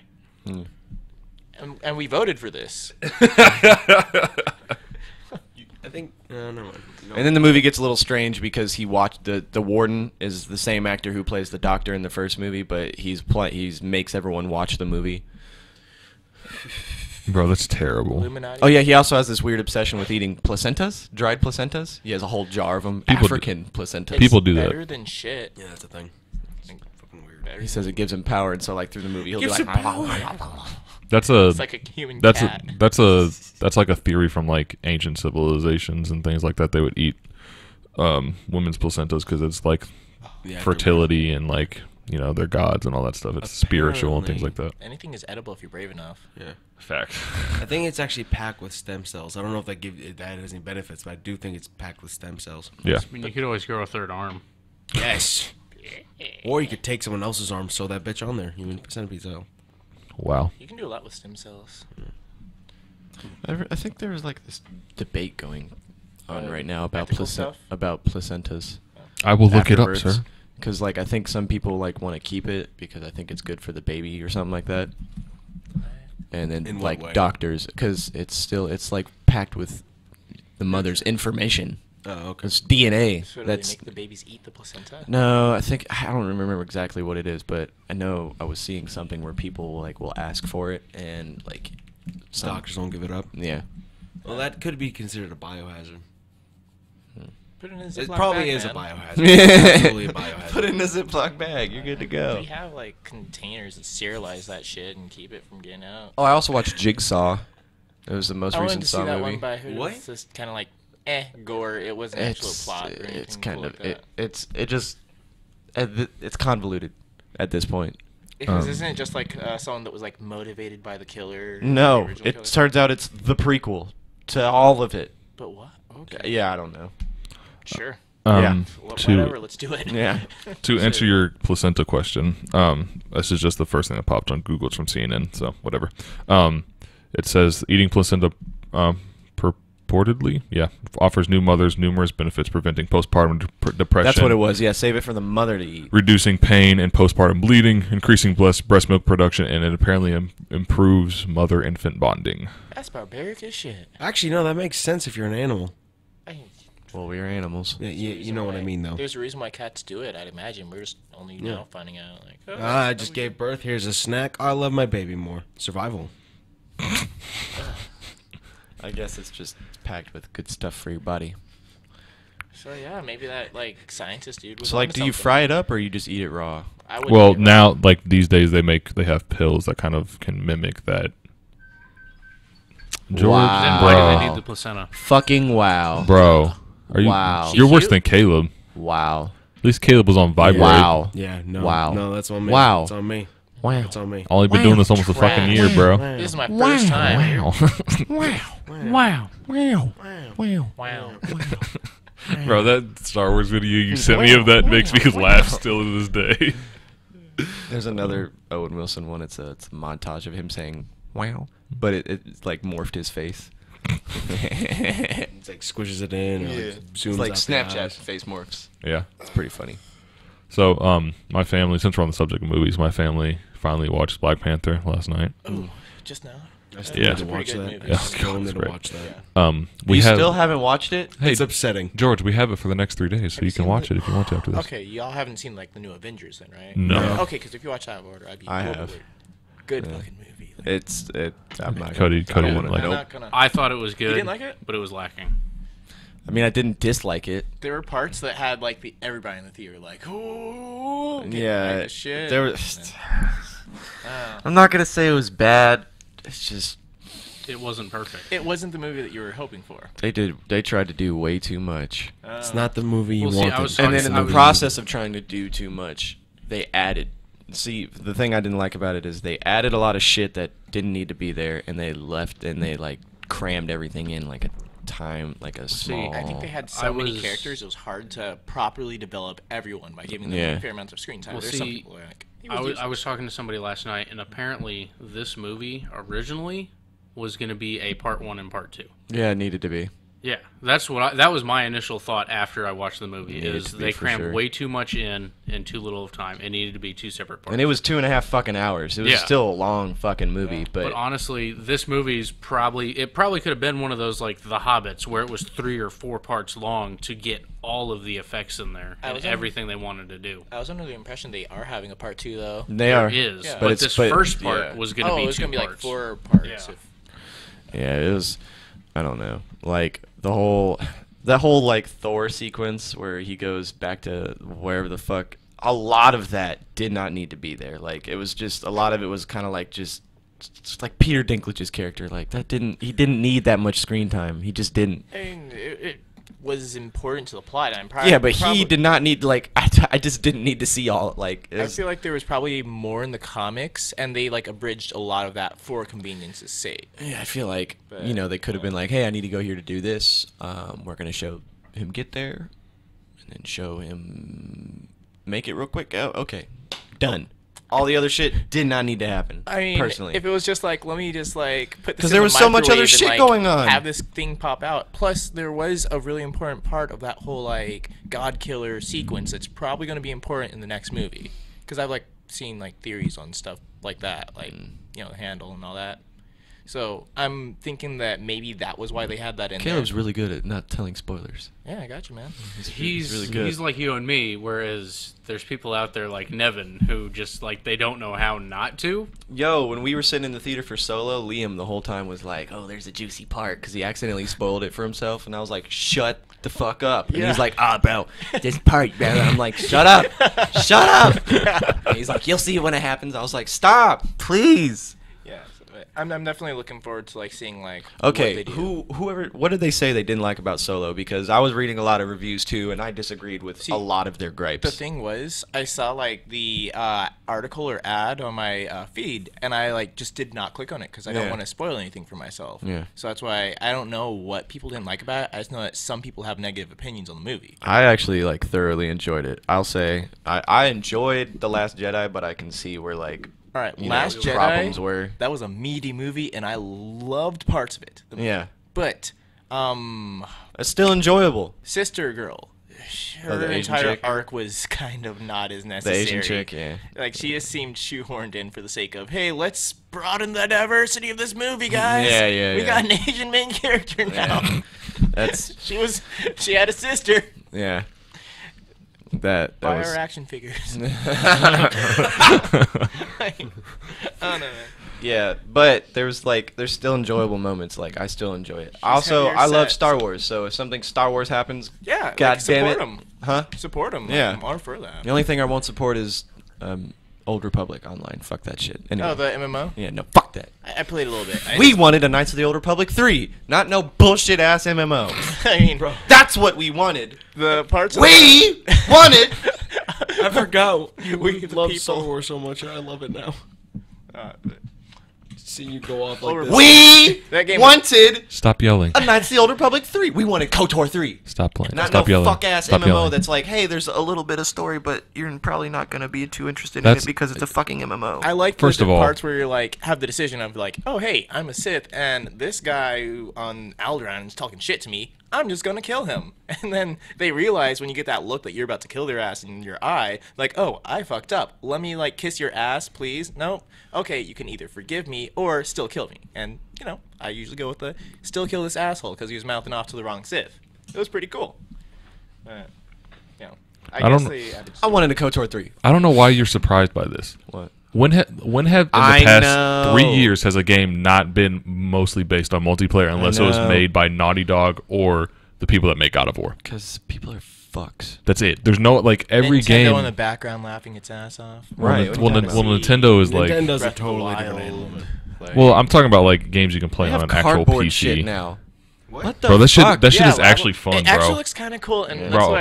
And we voted for this. I think. Never mind. No. And then the movie gets a little strange because he watched the warden is the same actor who plays the doctor in the first movie, but he's makes everyone watch the movie. bro, that's terrible. Illuminati. Oh yeah, he also has this weird obsession with eating placentas, dried placentas. He has a whole jar of them, People do- African placentas. It's people do that. better than shit. Yeah, that's a thing. Fucking weird. Better He says it gives him power, and so like through the movie he'll Gives be him like, power. That's a It's like a human that's cat. that's like a theory from like ancient civilizations and things like that. They would eat women's placentas because it's like Yeah, fertility and like their gods and all that stuff. It's spiritual and things like that. Anything is edible if you're brave enough. Yeah. Fact. I think it's actually packed with stem cells. I don't know if that has any benefits, but I do think it's packed with stem cells. Yeah. I mean, you could always grow a third arm. Yes. Or you could take someone else's arm, sew that bitch on there. Human centipede cell. Wow. You can do a lot with stem cells. I think there was like this debate going on right now about ethical stuff? placentas. I will look it up, afterwards. sir. Because like I think some people like want to keep it because I think it's good for the baby or something like that. And then In what like way? doctors, because it's like packed with the mother's information. Oh, okay. It's DNA. So do they That's make the babies eat the placenta? no, I don't remember exactly what it is, but I know I was seeing something where people like will ask for it and like some, Doctors don't give it up. Yeah. Well, that could be considered a biohazard. Put it in a It Ziploc probably bag, is a man. biohazard. It's absolutely a biohazard. Put it in a Ziploc bag. You're good to go. We have like containers that sterilize that shit and keep it from getting out. Oh, I also watched Jigsaw. It was the most I wanted recent to see Saw that movie. one by who What? was just kind of like gore. It wasn't actual plot or anything it's kind cool of like that. it's convoluted at this point. Because isn't it just like someone that was like motivated by the killer? No, the original it killer? turns out it's the prequel to all of it. But what? Okay. Yeah, I don't know. Sure. Um, Whatever. to Let's do it. Yeah. to answer your placenta question, this is just the first thing that popped on Google. It's from CNN, so whatever. It says eating placenta purportedly, offers new mothers numerous benefits, preventing postpartum depression. That's what it was. Yeah, save it for the mother to eat. Reducing pain and postpartum bleeding, increasing breast milk production, and it apparently improves mother-infant bonding. That's barbaric as shit. Actually, no, that makes sense if you're an animal. Well, we are animals. Yeah, you know what I mean, though. There's a reason why cats do it. I'd imagine we're just only now finding out. Like, oh, I just gave birth. Here's a snack. I love my baby more. Survival. I guess it's just packed with good stuff for your body. So yeah, maybe that like scientist dude. Was So like, onto do you something. fry it up or you just eat it raw? I would Well, eat it now like these days they have pills that kind of can mimic that. George, Wow. Then why do they bro, need the placenta? Fucking wow. bro, are you? Wow. You're worse Cute? than Caleb. Wow. At least Caleb was on Vibrate. Wow. Yeah, no. Wow. No, that's on me. Wow. It's on me. Wow. It's on me. Only been doing this almost a fucking Trash. year, bro. This is my first time. Wow. Wow. Bro, that Star Wars video you sent me of that makes me laugh still to this day. There's another Owen Wilson one. It's a montage of him saying "wow," but it's like morphed his face. It's like squishes it in. Or like zooms It's like out the Snapchat eyes. face morphs. Yeah. It's pretty funny. So, my family, since we're on the subject of movies, my family finally watched Black Panther last night. Ooh, just now. I still Yeah. need to It's a pretty watch good that. movie. I Yeah. still God, need it's to great. watch that. We You have, still haven't watched it? Hey, It's upsetting. George, we have it for the next 3 days, so you can seen watch it? it if you want to after this. Okay, y'all haven't seen like the new Avengers then, right? No. Okay, because if you watch that order, I'd be. I cool have. with it. Good Yeah. fucking movie. I'm not. Cody I don't didn't wanna like I'm know. not gonna. I thought it was good. didn't like it? But it was lacking. I mean, I didn't dislike it. There were parts that had like everybody in the theater like, oh, Yeah, shit. there was. Uh, I'm not gonna say it was bad. It's just It wasn't perfect. it wasn't the movie that you were hoping for. they tried to do way too much. It's not the movie you Well, see, I wanted. was And talking- then in I the was- process of trying to do too much, they added. See, the thing I didn't like about it is they added a lot of shit that didn't need to be there, and they left and they like crammed everything in like a time, like a small. I think they had I so many was- characters, it was hard to properly develop everyone by giving them Yeah. a fair amount of screen time. Well, There's some see, people who are like, he I was useless. talking to somebody last night, and apparently this movie originally was going to be a part 1 and part 2. Yeah, it needed to be. Yeah, that was my initial thought after I watched the movie. It needed Is to be they for crammed sure. way too much in too little of time. It needed to be 2 separate parts. And it was 2.5 fucking hours. It was Yeah. still a long fucking movie, But honestly, this movie's probably could have been one of those like The Hobbits, where it was 3 or 4 parts long to get all of the effects in there I and was under- everything they wanted to do. I was under the impression they are having a part 2 though. they are. Is, Yeah. but, But it's- this but- first part yeah. was going to Oh, be it was 2 gonna be like parts. 4 parts. Yeah. Yeah, it was. I don't know. Like that whole like Thor sequence where he goes back to wherever the fuck. A lot of that did not need to be there. Like it was just a lot of it was kind of like just like Peter Dinklage's character. Like he didn't need that much screen time. He just didn't. I mean, it was important to the plot. Yeah, but he did not need like I just didn't need to see all like. It I was- feel like there was probably more in the comics, and they like abridged a lot of that for convenience's sake. Yeah, I feel like But, they could have been like, "Hey, I need to go here to do this. We're gonna show him get there, and then show him make it real quick. Oh, okay, done. All the other shit did not need to happen. I mean, personally, if it was just like, let me just like put this 'Cause in there the was so much other microwave and, shit like, going on. Have this thing pop out. Plus, there was a really important part of that whole like God Killer sequence that's probably going to be important in the next movie. Because I've like seen like theories on stuff like that, like the handle and all that. So I'm thinking that maybe that was why they had that in Caleb's there. really good at not telling spoilers. Yeah, I got you, man. He's really good. He's like you and me, whereas there's people out there like Nevin who just like they don't know how not to. Yo, when we were sitting in the theater for Solo, Liam the whole time was like, "Oh, there's a juicy part," because he accidentally spoiled it for himself, and I was like, "Shut the fuck up!" And Yeah. he's like, bro, this part, bro." And I'm like, "Shut up, shut up!" And he's like, "You'll see when it happens." I was like, "Stop, please." Yeah, so, I'm definitely looking forward to like seeing like Okay, what they do. what did they say they didn't like about Solo? Because I was reading a lot of reviews too, and I disagreed with See, a lot of their gripes. The thing was, I saw like the article or ad on my feed, and I like just did not click on it because I don't Yeah. want to spoil anything for myself. Yeah. So that's why I don't know what people didn't like about it. I just know that some people have negative opinions on the movie. I actually like thoroughly enjoyed it. I'll say I enjoyed The Last Jedi, but I can see where like All right, you Last know, Jedi. problems were. That was a meaty movie, and I loved parts of it. Yeah, But it's still enjoyable. Sister Girl. Oh, the Her Asian entire chick? arc was kind of not as The necessary. Asian chick, yeah. Like, she just seemed shoehorned in for the sake of, hey, let's broaden the diversity of this movie, guys. Yeah, We yeah. got an Asian main character now. That's She had a sister. yeah. That Buy was. our action figures. I don't know, man. Yeah, but there's still enjoyable moments. Like I still enjoy it. Also, heavier I love sets. Star Wars. So if something Star Wars happens, Yeah, God like, damn support it, them. huh? Support them. Yeah. I'm all for that. The only thing I won't support is Old Republic Online. Fuck that shit. Anyway. Oh, the MMO? Yeah, no, fuck that. I played a little bit. We wanted a Knights of the Old Republic 3, not no bullshit ass MMO. I mean, That's what we wanted. the parts of We wanted. I forgot We you the love people. Star Wars so much. I love it now. Seeing you go off like Over- this. We That game- wanted Stop yelling. a Knights of the Old Republic 3. We wanted KOTOR 3. Stop playing. Not Stop no yelling. fuck ass Stop MMO yelling. that's like, hey, there's a little bit of story, but you're probably not gonna be too interested in That's- it because it's a fucking MMO. I like First the of all- parts where you're like have the decision of like, oh hey, I'm a Sith, and this guy who on Alderaan is talking shit to me. I'm just gonna kill him. And then they realize when you get that look that you're about to kill their ass in your eye, like, oh, I fucked up. Let me like kiss your ass, please. Nope. Okay, you can either forgive me or still kill me. And you know, I usually go with the still kill this asshole because he was mouthing off to the wrong Sith. It was pretty cool. You know, I don't- they added I wanted a KOTOR 3. I don't know why you're surprised by this. What? When have in the I past know. 3 years has a game not been mostly based on multiplayer unless it was know. made by Naughty Dog or the people that make God of War? Because people are fucks. That's it. There's no like every Nintendo game. in the background laughing its ass off. Right. Well, what are you well, talking Nintendo is like. Nintendo's a Breath of the totally different Wild. animal. Like- Well, I'm talking about like games you can play They on have an actual cardboard PC. shit now. What the Bro, that shit fuck? that shit is well, actually fun, it bro. actually looks kind of cool, and Yeah. that's Bro. what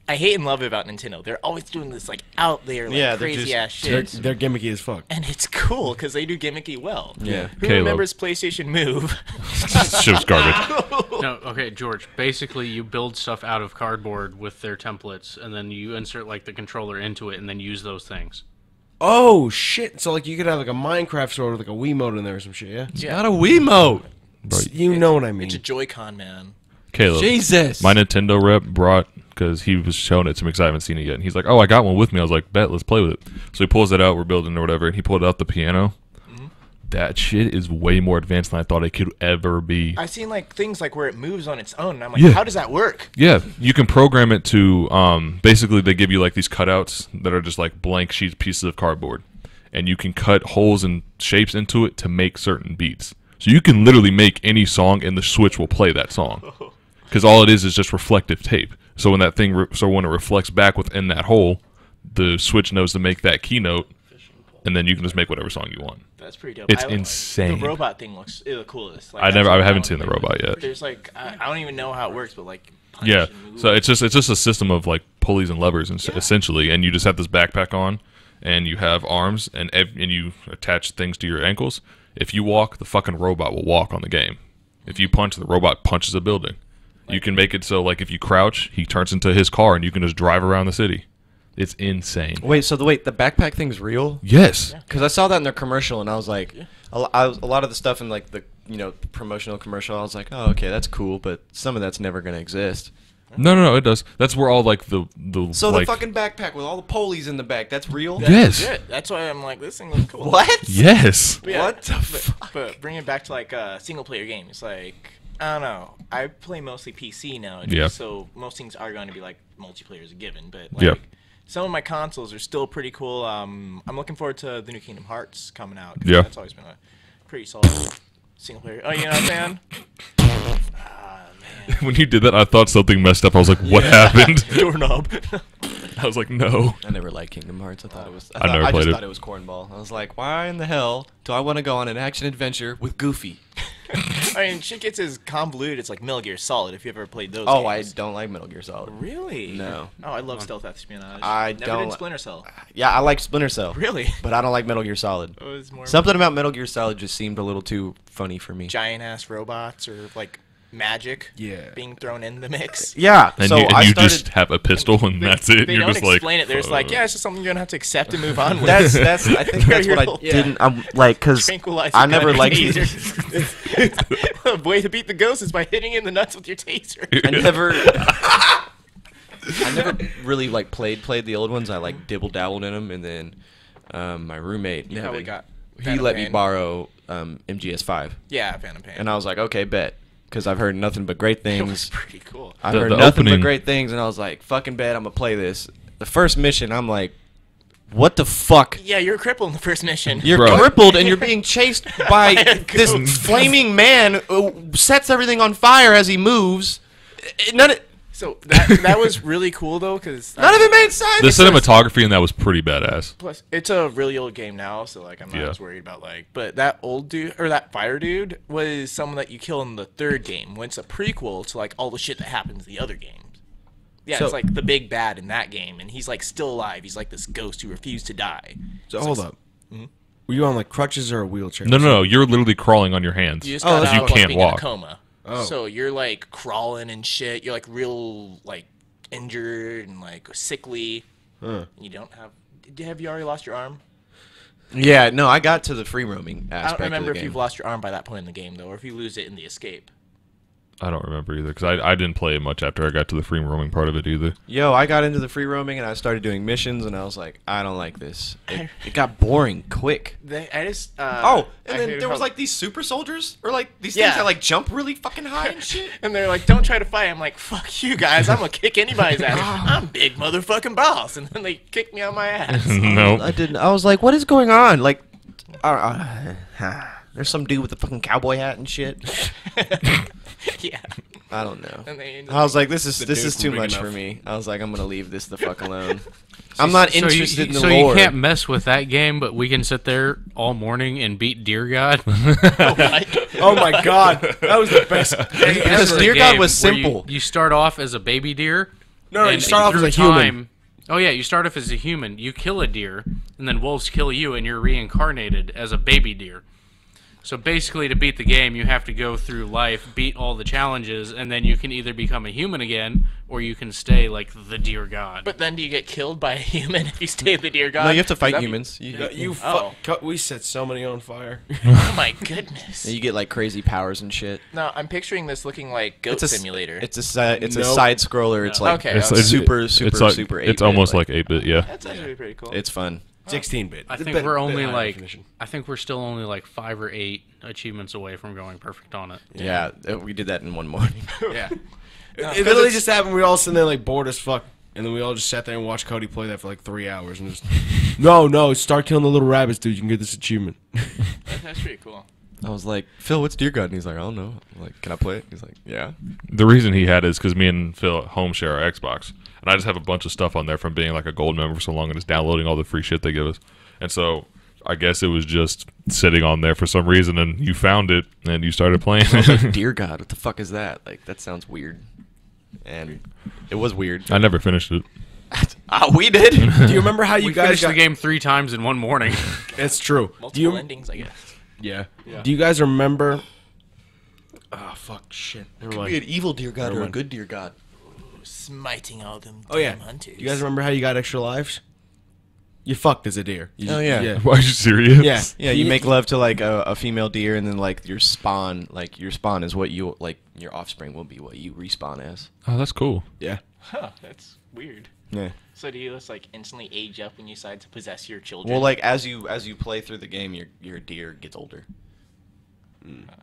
I hate and love it about Nintendo. They're always doing this like out there, like Yeah, they're crazy just- ass They're, shit, they're gimmicky as fuck. and it's cool because they do gimmicky well. Yeah. Who Caleb. remembers PlayStation Move? Shit was garbage. No, okay, George. Basically, you build stuff out of cardboard with their templates, and then you insert like the controller into it, and then use those things. Oh shit! So like you could have like a Minecraft sword with like a Wiimote in there or some shit, yeah? Yeah. Not a Wiimote. Bro, You know what I mean? It's a Joy-Con, man. Caleb, Jesus. my Nintendo rep brought because he was showing it to me because I haven't seen it yet. And he's like, "Oh, I got one with me." I was like, "Bet, let's play with it." So he pulls it out. We're building or whatever, and he pulled out the piano. That shit is way more advanced than I thought it could ever be. I've seen like things like where it moves on its own, and I'm like, Yeah. how does that work? Yeah, you can program it to basically they give you like these cutouts that are just like blank sheets pieces of cardboard, and you can cut holes and shapes into it to make certain beats. So you can literally make any song, and the Switch will play that song because all it is just reflective tape. So when that thing, so when it reflects back within that hole, the Switch knows to make that keynote, and then you can just make whatever song you want. That's pretty dope. It's I- insane. The robot thing looks the coolest. Like, I that's what haven't wanna seen the play with. robot yet. There's like I don't even know how it works, but like punch Yeah, and move. so it's just a system of like pulleys and levers, and essentially, and you just have this backpack on, and you have arms, and you attach things to your ankles. If you walk, the fucking robot will walk on the game. If you punch, the robot punches a building. You can make it so like if you crouch, he turns into his car, and you can just drive around the city. It's insane. Wait, so the backpack thing's real? Yes. Because I saw that in their commercial, and I was like, a lot of the stuff in like the promotional commercial, I was like, oh, okay, that's cool, but some of that's never gonna exist. No, it does. That's where all like the So like, the fucking backpack with all the pulleys in the back, that's real? Yes. Shit, that's why I'm like, this thing looks cool. What? Yes. But yeah, What the fuck? But bring it back to like single player games, like I don't know. I play mostly PC nowadays, Yeah. so most things are going to be like multiplayer is a given. But like, Yeah. some of my consoles are still pretty cool. I'm looking forward to the new Kingdom Hearts coming out. 'cause Yeah. that's always been a pretty solid single player. Oh, you know what I'm saying? Ah, man. When you did that, I thought something messed up. I was like, "What happened?" Doorknob. I was like, "No." I never liked Kingdom Hearts. I thought it was. I never I played just it. thought it was cornball. I was like, why in the hell do I want to go on an action adventure with Goofy? I mean, shit gets as convoluted. It's like Metal Gear Solid. If you ever played those. Oh, I games. don't like Metal Gear Solid. Really? No. Oh, I love stealth espionage. I Never don't did li- Splinter Cell. Yeah, I like Splinter Cell. Really? But I don't like Metal Gear Solid. It was more Something about Metal Gear Solid just seemed a little too funny for me. giant ass robots or like magic Yeah. being thrown in the mix. Yeah, And so you, and I you started. just have a pistol, and that's it. They You're don't just like, explain it. There's like, yeah, it's just something you're gonna have to accept and move on with. that's. I think that's what I Yeah. didn't. I'm like, cause Tranquilizer I never gun liked. taser. A way to beat the ghost is by hitting in the nuts with your taser. I never. I never really like played the old ones. I like dibble dabbled in them, and then my roommate You probably Nevin, got he Phantom let me Pain. borrow MGS5, Yeah, Phantom Pain. and I was like, okay, bet. because I've heard nothing but great It was things. pretty cool. I've The- heard the nothing opening- but great things, and I was like, fucking bet I'm gonna play this. The first mission, I'm like, what the fuck? Yeah, you're crippled in the first mission. You're Bro. crippled and you're being chased by By a this ghost. flaming man who sets everything on fire as he moves. So that was really cool though, because None of it made sense. The cinematography in that was pretty badass. Plus, it's a really old game now, so like I'm not Yeah. as worried about like. But that old dude or that fire dude was someone that you kill in the third game. When it's a prequel to like all the shit that happens in the other games. Yeah, So- it's like the big bad in that game, and he's like still alive. He's like this ghost who refused to die. So hold up. Were you on like crutches or a wheelchair? No, you're literally crawling on your hands. You just Oh, got that's out you of like, can't being in walk. a coma. Oh. So you're like crawling and shit. You're like real like injured and like sickly. Huh. You don't have you already lost your arm? Yeah, no, I got to the free roaming I aspect don't remember of the if game. you've lost your arm by that point in the game though, or if you lose it in the escape. I don't remember either because I didn't play it much after I got to the free roaming part of it either. Yo, I got into the free roaming and I started doing missions and I was like, I don't like this. It got boring quick. I just Oh, and I then heard there was how- like these super soldiers or like these Yeah. things that like jump really fucking high and shit. and they're like, "Don't try to fight." I'm like, "Fuck you guys! I'm gonna kick anybody's ass. I'm big motherfucking boss." And then they kick me on my ass. No. I didn't. I was like, what is going on? Like, there's some dude with a fucking cowboy hat and shit. Yeah. I don't know. And they I was like, this is dude's too big much enough. for me. I was like, I'm gonna leave this the fuck alone. I'm not interested in the so lore. you can't mess with that game, but we can sit there all morning and beat Dear God. Oh my god, that was the best. game Because ever. Dear God Game was where you- simple. You start off as a baby deer. No, you and start off as through a human. time- Oh yeah, you start off as a human. You kill a deer, and then wolves kill you, and you're reincarnated as a baby deer. So basically, to beat the game, you have to go through life, beat all the challenges, and then you can either become a human again, or you can stay like the Dear God. But then do you get killed by a human if you stay the dear god? No, you have to fight That'd be- humans. We set so many on fire. Oh my goodness. You get like crazy powers and shit. No, I'm picturing this looking like Goat Simulator. It's a side Nope. scroller. It's like Okay, It's, okay. super it's 8-bit, almost like- like 8-bit, yeah. That's actually pretty cool. it's fun. 16-bit. I The think bit- we're bit only higher like, definition. I think we're still only like 5 or 8 achievements away from going perfect on it. Yeah, we did that in one morning. Yeah. It literally just happened. We all sitting there like bored as fuck, and then we all just sat there and watched Cody play that for like 3 hours, and just no, start killing the little rabbits, dude. You can get this achievement. That's pretty cool. I was like, Phil, what's Dear God? And he's like, I don't know. I'm like, can I play it? He's like, yeah. The reason he had it is because me and Phil at home share our Xbox, and I just have a bunch of stuff on there from being like a gold member for so long and just downloading all the free shit they give us. And so I guess it was just sitting on there for some reason, and you found it and you started playing. I was like, Dear God, what the fuck is that? Like, that sounds weird. And it was weird. I never finished it. We did. Do you remember how you We guys finished got? the game 3 times in one morning. It's true. Do Multiple you? endings, I guess. Yeah. Do you guys remember? Oh fuck, shit. Never mind. Be an evil Dear God Never or a mind. good Dear God. Smiting all them Oh yeah. damn hunters. You guys remember how you got extra lives? You fucked as a deer. You Oh, yeah. Yeah. Why are you serious? Yeah. Yeah, you make love to like a female deer, and then like your spawn is what you like. Your offspring will be what you respawn as. Oh, that's cool. Yeah. Huh, that's weird. Yeah. So do you just like instantly age up when you decide to possess your children? Well, like as you play through the game, your deer gets older.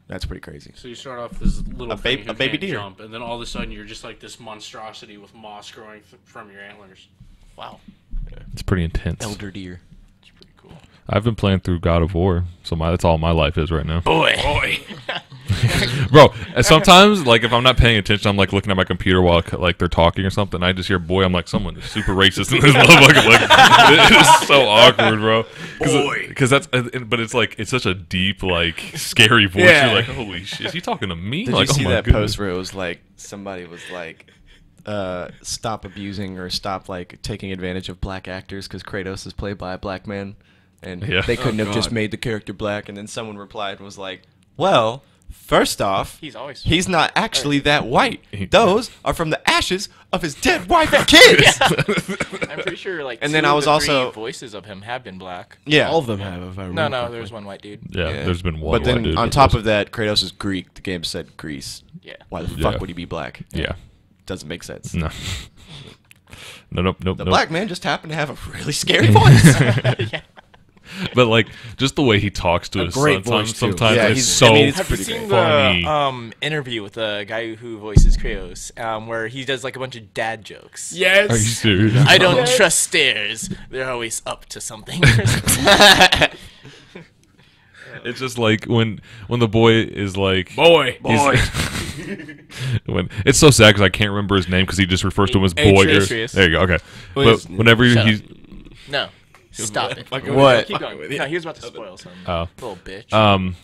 That's pretty crazy. So you start off this little A thing baby- who a baby can't deer. jump, and then all of a sudden you're just like this monstrosity with moss growing from your antlers. wow, It's pretty intense. Elder deer. that's pretty cool. I've been playing through God of War, so that's all my life is right now. Boy, Bro, sometimes like if I'm not paying attention, I'm like looking at my computer while like they're talking or something. I just hear boy. I'm like, someone is super racist in this motherfucker. Like, it is so awkward, bro. Because that's but it's like it's such a deep like scary voice. Yeah. You're like, holy shit, is he talking to me? Did like, you see oh my that goodness. post where it was like somebody was like, stop abusing or stop like taking advantage of black actors because Kratos is played by a black man, and Yeah. they couldn't Oh, have just God. made the character black. And then someone replied and was like, well, first off, he's not actually that white. He- Those are from the ashes of his dead wife and kids. I'm pretty sure like. And then two I of was the also- three voices of him have been black. Yeah. All of them have, if I remember. No, no, correctly. there's one white dude. Yeah, there's been one. But then white dude on that top was- of that, Kratos is Greek. The game said Greece. Yeah. Why the Yeah. fuck would he be black? yeah, Doesn't make sense. no, nope. The black man just happened to have a really scary voice. Yeah. But like, just the way he talks to his great son voice, too. sometimes Yeah, is he's- so I mean, it's Have you pretty seen funny. the interview with the guy who voices Kratos, where he does like a bunch of dad jokes? Yes. Are you serious? I don't trust stairs. They're always up to something. It's just like when the boy is like Boy. when it's so sad because I can't remember his name because he just refers to him as boy. Atreus. There you go. Okay, Wait, but his- whenever Shut he's No. Stop it. What? Keep going. No, he was about to spoil something. Oh. Little bitch.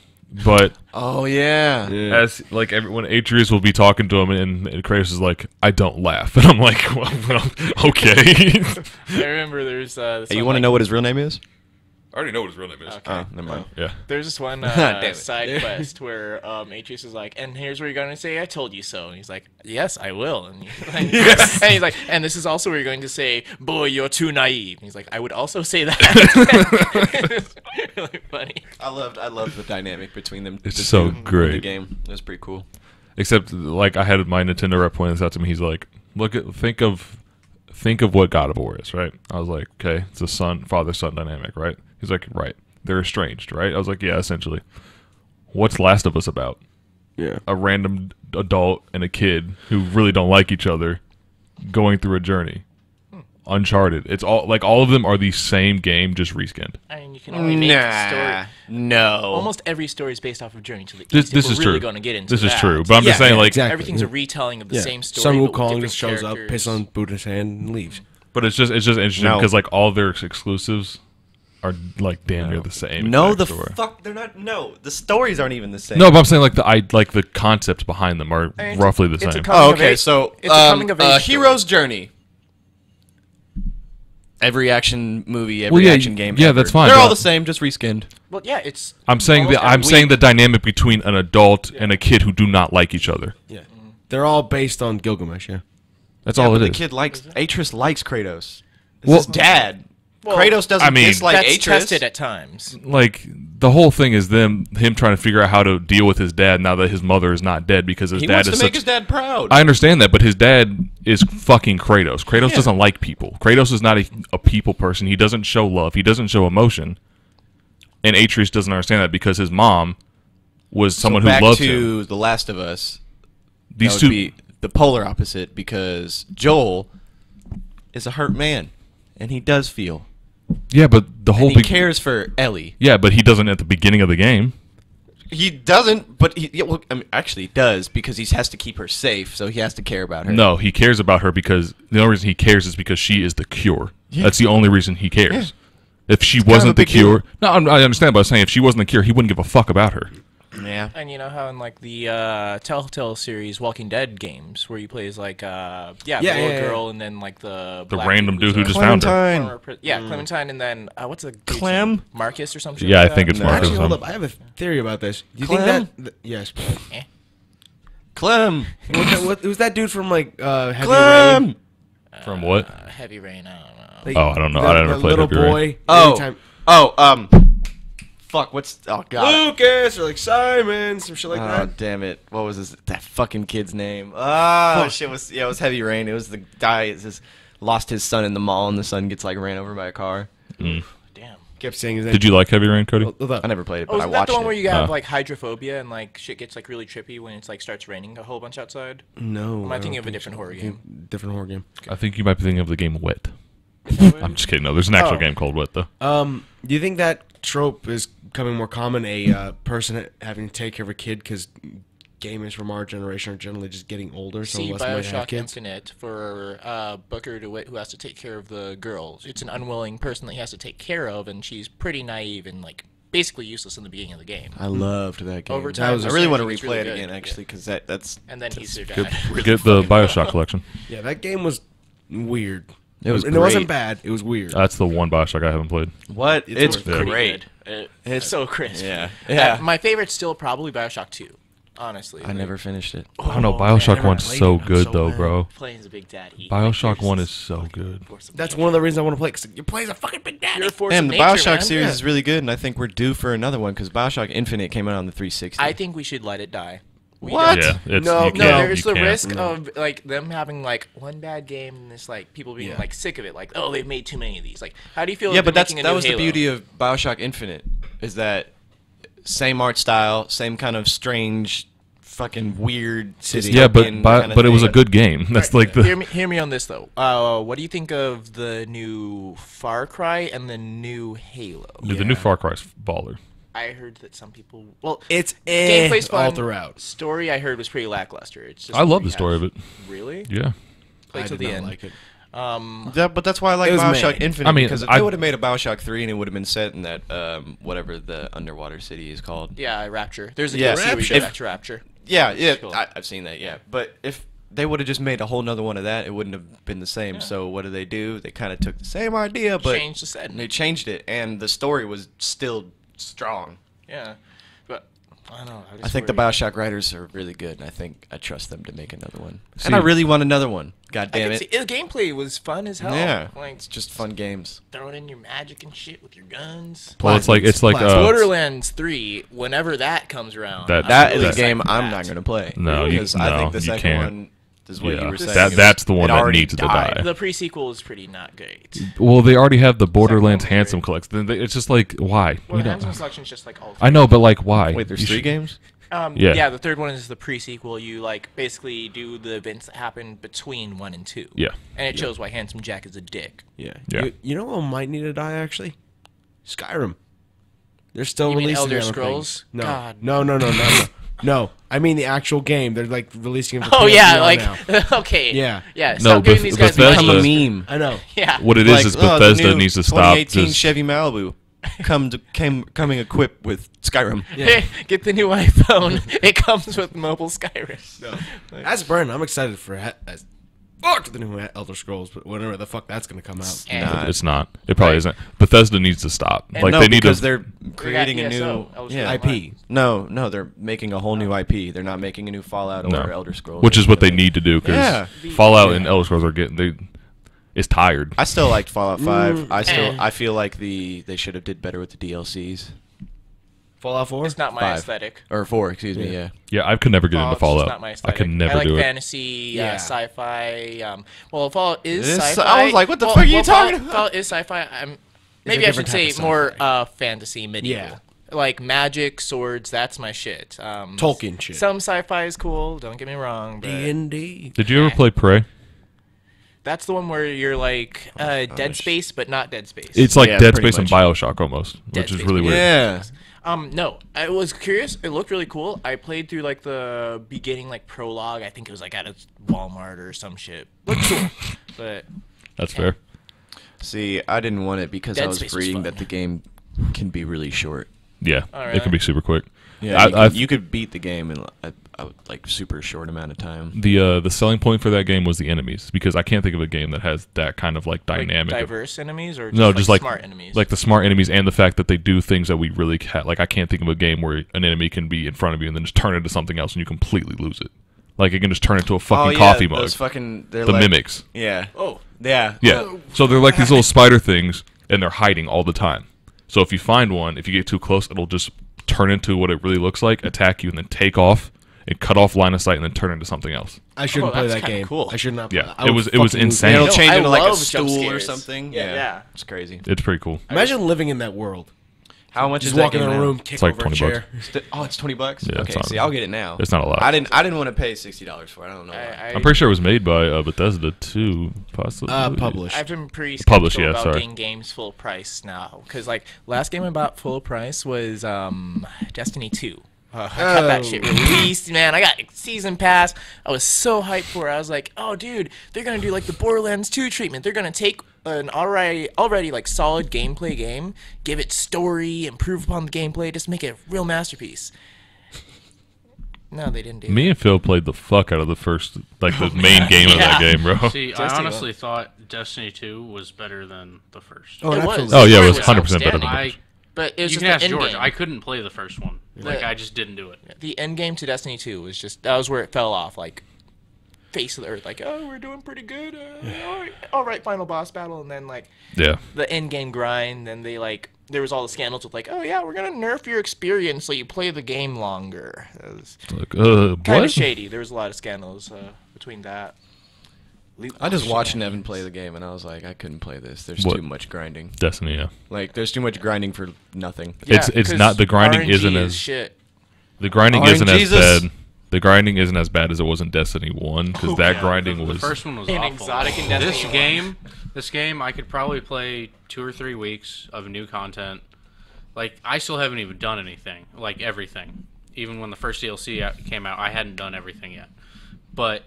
but Oh yeah. as like when Atreus will be talking to him and Kratos is like, I don't laugh, and I'm like, well, okay. I remember there's this Hey, you one, want to like- know what his real name is? I already know what his real name is. Oh, never mind. Yeah. There's this one Damn it. side quest where Atreus is like, and here's where you're going to say, I told you so. And he's like, yes, I will. And he's like, and this is also where you're going to say, boy, you're too naive. And he's like, I would also say that. It's really funny. I loved the dynamic between them. It's the so two in great. The game. It was pretty cool. Except like I had my Nintendo rep point this out to me. He's like, think of what God of War is, right? I was like, okay, it's a father-son dynamic, right? He's like, right. They're estranged, right? I was like, yeah, essentially. What's Last of Us about? Yeah. A random adult and a kid who really don't like each other going through a journey. Uncharted. It's all like all of them are the same game, just reskinned. I mean, you can only make a story. No. Almost every story is based off of Journey to the This East. if is we're really true. going to get into This is that. true, but I'm just Yeah, saying, yeah, like, exactly. Everything's a retelling of the same story. Sun but with Wukong different just shows up, characters. piss on Buddha's hand, and leaves. but it's just interesting No. because like all their exclusives are like damn near the same. No, exact the story. fuck, they're not. No, the stories aren't even the same. No, but I'm saying like the concept behind them are And roughly the it's a same. coming Oh, of okay. age- So, it's a coming of age hero's story. journey. Every action movie, every Well, yeah, action game. yeah, ever. that's fine, They're all but- the same, just reskinned. Well, yeah, it's. I'm saying almost I'm every saying week. the dynamic between an adult and a kid who do not like each other. Yeah. They're all based on Gilgamesh, yeah. That's Yeah, all but it the is. kid likes Atreus likes Kratos. It's Well- his dad. Well, Kratos doesn't I mean- dislike That's Atreus. tested at times. Like the whole thing is him trying to figure out how to deal with his dad now that his mother is not dead because his He dad wants is to make such. his dad proud. I understand that, but his dad is fucking Kratos. Kratos doesn't like people. Kratos is not a people person. He doesn't show love. He doesn't show emotion. And Atreus doesn't understand that because his mom was someone so who back loved him. to The Last of Us. These that two, would be the polar opposite because Joel is a hurt man, and he does feel. yeah, but the whole And he cares for Ellie. yeah, but he doesn't at the beginning of the game. He doesn't, but he well, I mean, actually he does because he has to keep her safe, so he has to care about her. No, he cares about her because the only reason he cares is because she is the cure. That's the only reason he cares. If she kind of a wasn't the big deal. cure, no, I understand, but I'm saying if she wasn't the cure, he wouldn't give a fuck about her. Yeah. And you know how in like the Telltale series Walking Dead games where you play as like the little yeah. girl and then like the black random dude who who's a just found her. Clementine. former Clementine and then what's the dude's Clem? name? Marcus or something. Yeah, like I think that? it's No. Marcus. Actually, hold up. I have a theory about this. Do you Clem? think that... yes. Clem. Who's that dude from, like, Heavy Clem. Rain? From what? Heavy Rain. I don't know. Like, Oh, I don't know. I never the played little Heavy Rain. boy. Oh. anytime- Fuck. What's? Oh God. Lucas or, like, Simon, some shit like Oh that. damn it! What was that fucking kid's name? Oh shit! It was Heavy Rain. It was the guy that just lost his son in the mall, and the son gets like ran over by a car. Damn. Kept saying his name. Did you like Heavy Rain, Cody? Hold up. I never played it, Oh, but I isn't that watched the one it. where you have Oh. like hydrophobia and like shit gets like really trippy when it's like starts raining a whole bunch outside? No. Am I don't thinking of a think different so. horror I game? think Different horror game. I think you might be thinking of the game Wit. I'm just kidding. No, there's an actual Oh. game called Wit, though. Do you think that trope is becoming more common? A person having to take care of a kid because gamers from our generation are generally just getting older, so See less might have Bioshock kids. Infinite for Booker DeWitt who has to take care of the girls. It's an unwilling person that he has to take care of, and she's pretty naive and like basically useless in the beginning of the game. I loved that game. Over time, was I a really want to it's replay really it good. again, actually, because that's And then he's their Get, dad. get the Bioshock collection. Yeah, that game was weird. It was and it wasn't great. bad. It was weird. That's the one Bioshock I haven't played. what it's worth it. great. It's so crisp. Yeah. Yeah. My favorite's still probably Bioshock 2. Honestly, I never finished it. I don't know. Oh, Bioshock never 1's played so it. I'm good, so though, mad. bro. playing as a big daddy. Bioshock You're 1 just is so good. force of That's nature. one of the reasons I want to play. Cause you're playing as a fucking big daddy. You're a force Damn, of the nature, Bioshock man. series Yeah. is really good, and I think we're due for another one because Bioshock Infinite came out on the 360. I think we should let it die. What? Yeah, it's, No, you No, can't, there's you the can't. risk of like them having like one bad game and it's like people being Yeah. like sick of it. Like, oh, they've made too many of these. Like, how do you feel? Yeah, if but they're that making a new was the Halo? beauty of BioShock Infinite, is that same art style, same kind of strange, fucking weird city. Yeah, but it was a good game. That's like the Hear me on this though. What do you think of the new Far Cry and the new Halo? dude, the new Far Cry's baller. I heard that some people. Well, It's gameplay's fun. all throughout. Story I heard was pretty lackluster. It's just I love the story of it. Really? Yeah. Play I till did the not end. like it. But that's why I like It was BioShock meh. Infinite. I mean, because if I- they would have made a BioShock 3 and it would have been set in that whatever the underwater city is called. Yeah, Rapture. There's a Yeah, DLC where you Rapture. go back to Rapture. Yeah, Cool. I've seen that. Yeah, but if they would have just made a whole nother one of that, it wouldn't have been the same. So what do? They kind of took the same idea, but Change the setting. they changed it, and the story was still strong. Yeah, but I don't know. I think the BioShock writers are really good, and I think I trust them to make another one. See- And I really want another one. God damn it! The gameplay was fun as hell. Yeah, like it's just fun games. throwing in your magic and shit with your guns. Well, it's like Borderlands 3, whenever that comes around, That- I'm That really is a excited game for I'm that. not going to play. No, because I think the you second can't. one is what you Yeah. were saying. That- is that's the one it that already needs to died. die. The pre-sequel is pretty not great. well, they already have the Borderlands Second one was Handsome collection. It's just like why? Well, We the don't- Handsome Selection's just like all. I know, but like why? Wait, there's You 3 should- games? Yeah. Yeah, the third one is the pre-sequel. You like basically do the events that happen between 1 and 2. Yeah. And it shows why Handsome Jack is a dick. Yeah. Yeah. You know what might need to die actually? Skyrim. They're still You mean releasing Elder it on Scrolls? things. No. God. No. No. I mean the actual game. They're like releasing it for Oh yeah, PSVR like now. okay. Yeah. Yeah. No, Stop giving these guys Bethesda- money. Become a meme. I know. Yeah. What it Like, is the Bethesda new needs to stop 2018 just Chevy Malibu coming equipped with Skyrim. Hey, get the new iPhone. It comes with mobile Skyrim. As Brandon, I'm excited for fuck the new Elder Scrolls, but whatever the fuck that's gonna come out. And Nah. it's not. It probably isn't. Bethesda needs to stop. And Like no, they need because to. they're creating a ESO, new Elder yeah. Scrolls IP. No, they're making a whole new IP. They're not making a new Fallout No. or Elder Scrolls. Which is what they need to do because Yeah. Fallout and Elder Scrolls are getting it's tired. I still liked Fallout 5. Eh. I feel like they should have did better with the DLCs. Fallout 4? It's not my 5. aesthetic. Or 4, excuse me, yeah. Yeah, I could never get into Fallout's just Fallout. not my I aesthetic. could never I like do it. fantasy, Yeah. sci-fi. Well, Fallout is This- sci-fi. I was like, what the fuck are you talking about? Fallout is sci-fi. a Maybe I should different say type of more sci-fi. fantasy medieval. Yeah. Like magic, swords. That's my shit. Tolkien shit. Some sci-fi is cool. Don't get me wrong. But D&D. Did you ever play Prey? that's the one where you're like Dead Space, but not Dead Space. It's like Yeah, Dead pretty Space and much. BioShock almost, Dead which is Space, really weird. Yeah. No, I was curious. It looked really cool. I played through like the beginning, like prologue. I think it was like at a Walmart or some shit. Looked cool, but That's fair. See, I didn't want it because I Dead was Space was reading fun. that the game can be really short. Yeah, Oh, it really? can be super quick. Yeah, I- you could beat the game in a like super short amount of time. The selling point for that game was the enemies because I can't think of a game that has that kind of like like dynamic. of- diverse enemies or no, just like smart enemies. like the smart enemies and the fact that they do things that we really like. I can't think of a game where an enemy can be in front of you and then just turn into something else and you completely lose it. Like it can just turn into a fucking coffee mug. Those fucking they're The like, mimics. Yeah. oh, Yeah. Yeah. So they're like these little spider things, and they're hiding all the time. So if you find one, if you get too close, it'll just turn into what it really looks like, attack you, and then take off and cut off line of sight, and then turn into something else. I shouldn't Oh, play that's that kinda game. cool. I should not play Yeah, that. I it would was fucking lose insane. it. It'll No, change I into like a love jump stool or scares. something. Yeah. It's crazy. It's pretty cool. Imagine living in that world. How much Just is that walk in game a now? room, kick It's like over a 20 chair. Oh, it's $20. Yeah, okay, it's not- see, I'll get it now. It's not a lot. I didn't want to pay $60 for it. I don't know. Why. I'm pretty sure it was made by Bethesda too, possibly. Published. I've been pretty Published, skeptical yeah, about sorry. getting games full price now because like last game I bought full price was Destiny 2. I got that shit released, man. I got season pass. I was so hyped for it. I was like, oh, dude, they're gonna do like the Borderlands 2 treatment. They're gonna take an already like solid gameplay game, give it story, improve upon the gameplay, just make it a real masterpiece. No, they didn't do Me and Phil played the fuck out of the first, like the main game of that Yeah. game, bro. See, I Destiny honestly thought Destiny 2 was better than the first. Oh, It absolutely. was. Oh, yeah, it The was story 100% better than the outstanding. first. But it was You just can ask the end George. game. I couldn't play the first one. Like I just didn't do it. The end game to Destiny 2 was just that was where it fell off, like face of the earth. Like, oh, we're doing pretty good. All right, final boss battle, and then like Yeah. the end game grind. Then they like there was all the scandals with like, oh yeah, we're gonna nerf your experience so you play the game longer. It was It's like, kind what? of shady. There was a lot of scandals between that. I just watched Nevin play the game, and I was like, I couldn't play this. There's What? too much grinding. Destiny, yeah. Like, there's too much grinding for nothing. It's 'cause not the grinding RNG isn't is as shit. the grinding RNG isn't as Jesus. bad. The grinding isn't as bad as it was in Destiny 1 because that grinding The was first one was And awful. Exotic in Destiny This 1. game, I could probably play 2 or 3 weeks of new content. Like, I still haven't even done anything, like everything. Even when the first DLC came out, I hadn't done everything yet. But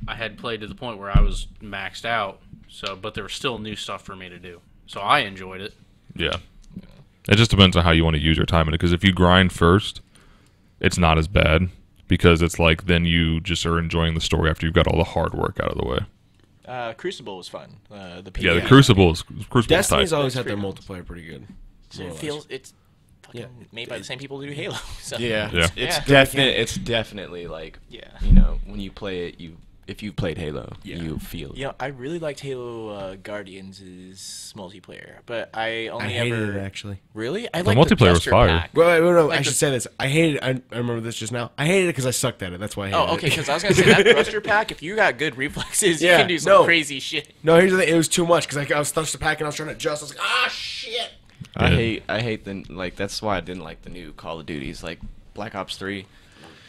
I had played to the point where I was maxed out. So, but there was still new stuff for me to do. So I enjoyed it. yeah. It just depends on how you want to use your time in it. Because if you grind first, it's not as bad because it's like then you just are enjoying the story after you've got all the hard work out of the way. Crucible was fun. The Yeah, the PvP. Crucible's Destiny's tight. always had That's their pretty multiplayer pretty good. It feels it's fucking made by the same people who do Halo. So. Yeah, Yeah. It's definitely like, Yeah. you know, when you play it, if you played Halo, you feel it. Yeah, I really liked Halo Guardians' multiplayer, but I only I hated ever it actually. really I The liked multiplayer was Jester fire. pack. Wait, no, Like I the- should say this. I hated it. I remember this just now. I hated it because I sucked at it. That's why I hated Oh, it. okay, because I was gonna say that thruster pack. If you got good reflexes, you Yeah, can do some no. crazy shit. No, here's the thing. It was too much because I was thruster pack and I was trying to adjust. I was like, ah, shit. I Yeah. hate the, like, that's why I didn't like the new Call of Duties, like Black Ops 3.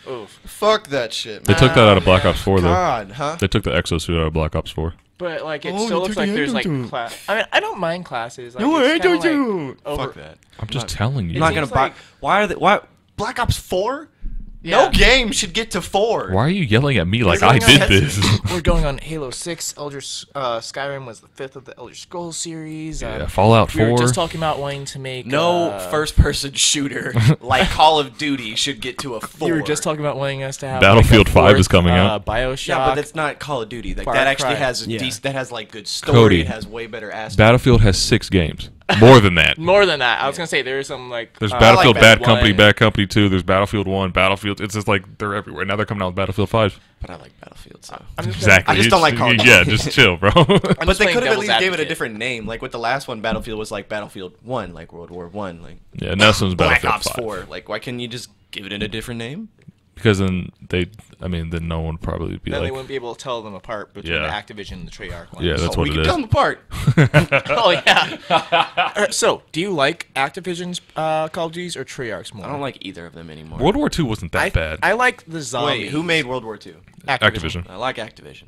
Oof. Fuck that shit, They man. took that out of Black Ops 4 though. God, huh? They took the exosuit out of Black Ops 4. But like, it Oh, still you looks took like the there's like Hindu. class. I mean, I don't mind classes. Like, No, it's I kinda don't do. like over- Fuck that. I'm just telling you. I'm not seems gonna buy. like- Why are they? Why Black Ops 4? Yeah. No game should get to 4. Why are you yelling at me like We're I going did on- this? We're going on Halo 6. Skyrim was the 5th of the Elder Scrolls series. Yeah, Fallout We were 4. just talking about wanting to make No first-person shooter like Call of Duty should get to a 4. We were just talking about wanting us to have Battlefield like, a 5 is fourth, coming out. BioShock. Yeah, but that's not Call of Duty. Like Far that actually Cry. has a Yeah. that has like good story. Cody. It has way better aspects. Battlefield has 6 games. More than that. more than that. I was gonna say there's some like There's I Battlefield like Bad that Company, one. Bad Company 2. There's Battlefield 1, Battlefield. It's just like they're everywhere. Now they're coming out with Battlefield 5. But I like Battlefield, so. I'm just Exactly. I just don't like Call of Duty. Yeah, just chill, bro. I'm But just they playing could have at devil's least gave it a advocate. different name. Like with the last one, Battlefield was like Battlefield 1, like World War 1, like Yeah, and this one's Black Battlefield Ops 5. 4. Like why can't you just give it a different name? Because then then no one would probably be Then they like, wouldn't be able to tell them apart between Yeah. the Activision and the Treyarch ones. yeah, that's Oh, what we it can is. tell them apart. Oh yeah. So, do you like Activision's Call of Duties or Treyarch's more? I don't like either of them anymore. World War II wasn't that bad. I like the zombies. Wait, who made World War 2? Activision. I like Activision.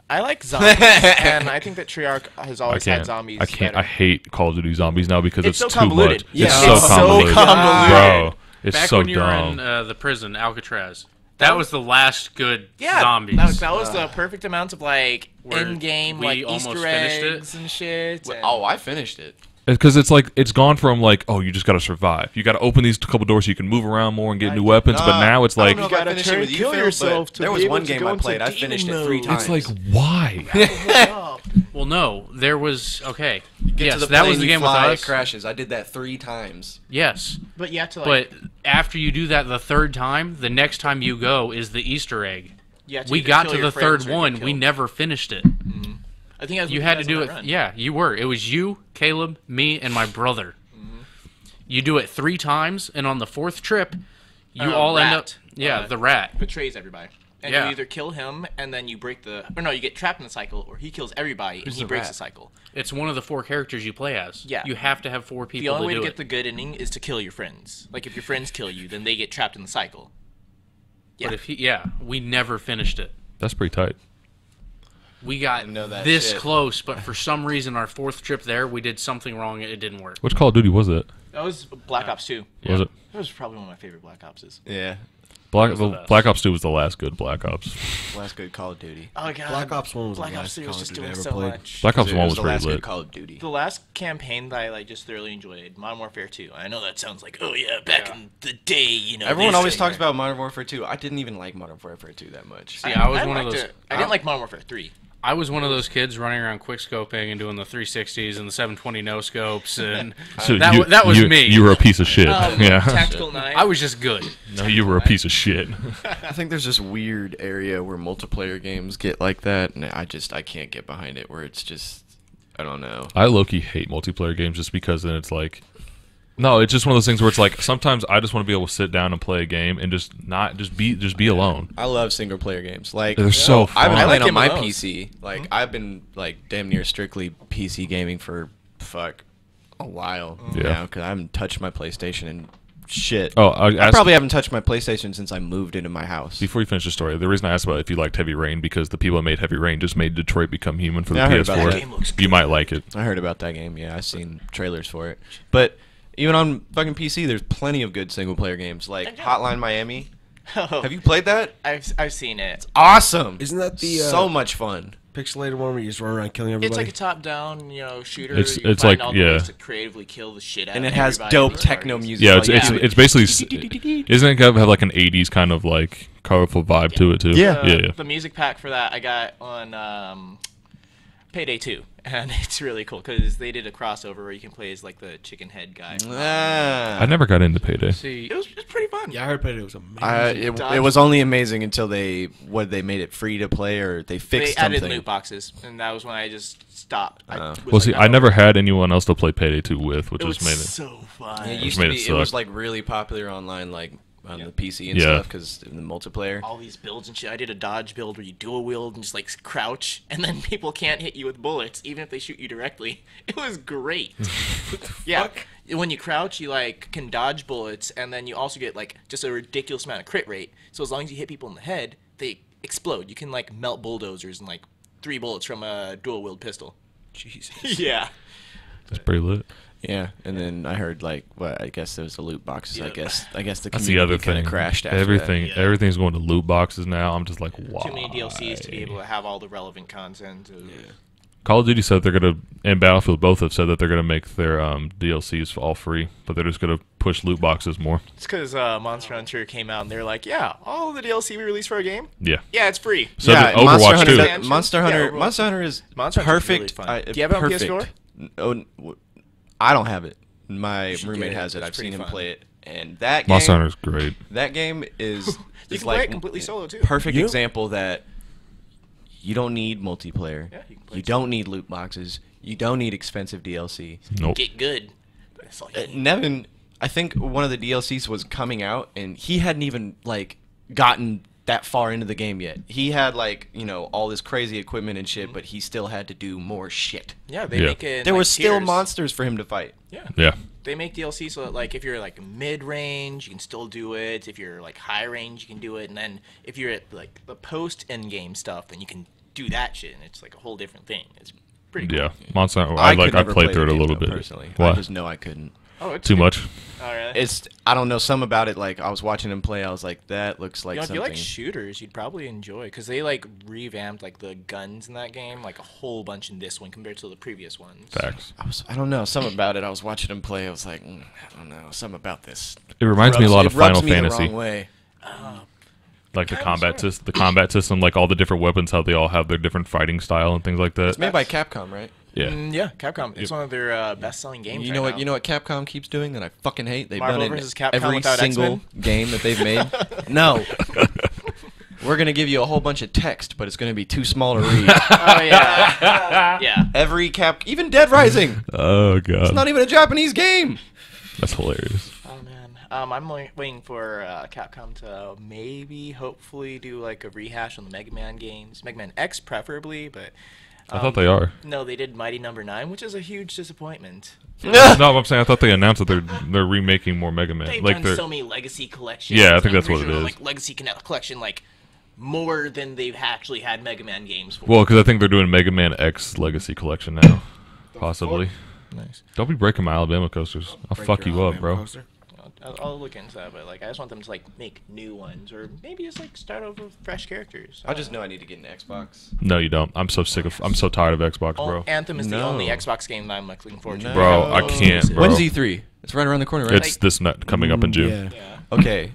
I like zombies, and I think that Treyarch has I always had can't. zombies. I can't. better. I hate Call of Duty Zombies now because It's it's, so too convoluted. much. Yeah, it's it's so so convoluted, convoluted. bro. It's Back so when you were dumb. in the prison, Alcatraz, that was the last good Yeah, zombies. that was the perfect amount of like Where in-game we like almost Easter finished it. eggs and shit. and- Oh, I finished it. Because it's like it's gone from like, oh, you just got to survive. You got to open these couple doors so you can move around more and get new weapons. But now it's I like don't know if You I gotta finished try it with to you, kill Phil, yourself but to there be was able one to game go I into played. I demon finished it mode. 3 times. it's like why? well, no, there was okay. Get Yes, to the that plane, was the you game with fly, us. It crashes. I did that 3 times. Yes, but you have to like. but after you do that the third time, the next time you go is the Easter egg. you have to We either got kill to your the friends third or get one. We killed. never finished it. I think I was You with had to guys do on it. that run. Yeah, you were. It was you, Caleb, me, and my brother. You do it 3 times, and on the 4th trip, you all end up. Rat. Yeah, the rat. Betrays everybody. And Yeah. you either kill him and then you break the. Or no, you get trapped in the cycle, or he kills everybody and he the breaks rat? the cycle. It's one of the 4 characters you play as. Yeah. You have to have 4 people The only way to to do get it. the good ending is to kill your friends. Like if your friends kill you, then they get trapped in the cycle. But if we never finished it. That's pretty tight. We got know that this shit. close, but for some reason, our 4th trip there, we did something wrong. It didn't work. Which Call of Duty was it? That was Black Ops 2. Was it That was probably one of my favorite Black Opses. Yeah. the best. Black Ops 2 was the last good Black Ops. Last good Call of Duty. Oh god. Black Ops 1 was Black the Ops last 3 Call was of just Duty I doing ever so played. much. Black Ops It 1 was was the pretty last lit. good Call of Duty. The last campaign that I like just thoroughly enjoyed, Modern Warfare 2. I know that sounds like, oh yeah, back in the day, you know. Everyone this always thing. talks about Modern Warfare 2. I didn't even like Modern Warfare 2 that much. See, I was one of liked those. it. I didn't like Modern Warfare 3. I was one of those kids running around quick scoping and doing the 360s and the 720 no scopes, and So that was me. You were a piece of shit. yeah. Tactical Knife. I was just good. No, you were a piece of shit. I think there's this weird area where multiplayer games get like that, and I can't get behind it. Where it's just, I don't know. I low-key hate multiplayer games just because then it's like No, it's just one of those things where it's like sometimes I just want to be able to sit down and play a game and just be alone. I love single player games. Like They're so I've fun. been I playing like on my MMOs. PC. Like I've been like damn near strictly PC gaming for a while Yeah. now because I haven't touched my PlayStation in shit. Oh, I probably haven't touched my PlayStation since I moved into my house. Before you finish the story, the reason I asked about if you liked Heavy Rain because the people that made Heavy Rain just made Detroit Become Human for the Yeah, I heard about PS4. that. Game looks You might like it. I heard about that game. Yeah, I've seen trailers for it. But even on fucking PC, there's plenty of good single player games like Yeah. Hotline Miami. Oh, Have you played that? I've seen it. Awesome. Isn't that the so much fun? pixelated one where you just run around killing everybody? It's like a top-down, shooter. It's- You it's find like- all the yeah. ways to creatively kill the shit out And of it has everybody dope in the techno parties. music. Yeah, Like, it's basically isn't it have like an 80s kind of like colorful vibe to it too? Yeah. yeah. The music pack for that I got on Payday 2, and it's really cool because they did a crossover where you can play as like the chicken head guy. Ah. I never got into Payday. See, It was pretty fun. Yeah, I heard Payday was amazing. It was only amazing until they made it free to play or they They fixed added something. loot boxes, and that was when I just stopped. Oh. Well, see, I never had anyone else to play Payday 2 with, which It was just made it. so fun. Yeah, it Which used to made be. it It was suck. like really popular online, like on the PC and Yeah. stuff, because in the multiplayer. All these builds and shit. I did a dodge build where you dual wield and just like crouch, and then people can't hit you with bullets even if they shoot you directly. It was great. Yeah, when you crouch, you like can dodge bullets, and then you also get like just a ridiculous amount of crit rate. So as long as you hit people in the head, they explode. You can like melt bulldozers in like 3 bullets from a dual wield pistol. Jesus. Yeah. It's pretty lit. Yeah, and then I heard like, what? I guess there was the loot boxes. I Yeah. guess the That's the community other kind thing. of crashed after Everything, Yeah. everything's going to loot boxes now. I'm just like, wow. Too many DLCs to be able to have all the relevant content. Call of Duty said they're gonna, and Battlefield both have said that they're gonna make their DLCs all free, but they're just gonna push loot boxes more. It's because Monster Hunter came out and they're like, yeah, all the DLC we released for our game, Yeah. yeah, it's free. So yeah, did Overwatch too. Hunter- Monster Hunter. Yeah, Overwatch. Monster Hunter is Monster Hunter's perfect. really fun. Do you have it on perfect. PS4? I don't have it. My should roommate get it. has it. It's I've seen pretty him fun. play it, and that game. Monster Hunter's great. That game is. You is can like play it completely solo too. perfect You- example that you don't need multiplayer. Yeah, you can play You don't need loot boxes. You don't need expensive DLC. Nope. Get good. That's all you need. Nevin, I think one of the DLCs was coming out, and he hadn't even like gotten that far into the game yet. He had like all this crazy equipment and shit, but he still had to do more shit. Yeah, they Yeah. make it. There like, were still tiers. monsters for him to fight. Yeah. Yeah. They make DLC so that like if you're like mid range, you can still do it. If you're like high range, you can do it. And then if you're at like the post end game stuff, then you can do that shit, and it's like a whole different thing. It's pretty cool. Yeah. Monster Hunter. I could never played play through the it a game, little though, bit. personally. Why? I just know I couldn't. Oh, it's Too good. much. Oh, really? It's I don't know some about it. Like I was watching him play, I was like, that looks like If you something. like shooters, you'd probably enjoy because they like revamped like the guns in that game, like a whole bunch in this one compared to the previous ones. Facts. I don't know something about it. I was watching him play. I was like, I don't know something about this. It reminds me a lot of It rubs Final me the Fantasy. wrong way. Like the Kinda, combat sorta. the combat system, like all the different weapons, how they all have their different fighting style and things like that. It's made by Capcom, right? Yeah. Yeah, Capcom. It's one of their best-selling games. You right know what? now. You know what Capcom keeps doing that I fucking hate. They've Marvel done it vs. in Capcom every without single X-Men? game that they've made. No. We're gonna give you a whole bunch of text, but it's gonna be too small to read. Oh yeah, yeah. Every even Dead Rising. Oh god. It's not even a Japanese game. That's hilarious. Oh man, I'm waiting for Capcom to maybe, hopefully, do like a rehash on the Mega Man games, Mega Man X preferably, but. I thought they are. No, they did Mighty Number 9, which is a huge disappointment. No, I'm saying I thought they announced that they're remaking more Mega Man. They've like done they're so many Legacy collections. Yeah, I think I'm that's pretty what it sure, is. Like Legacy Collection, like more than they've actually had Mega Man games for. well, because I think they're doing Mega Man X Legacy Collection now, possibly. Nice. Don't be breaking my Alabama coasters. I'll fuck you up, bro. I'll look into that, but like I just want them to like make new ones, or maybe just like start over with fresh characters. I just know I need to get an Xbox. No, you don't. I'm so tired of Xbox, bro. Anthem is the No. only Xbox game that I'm like looking forward to. No. Bro, I can't, bro. When's E3? It's right around the corner, right? It's this nut coming up in June. Yeah. Yeah. Okay.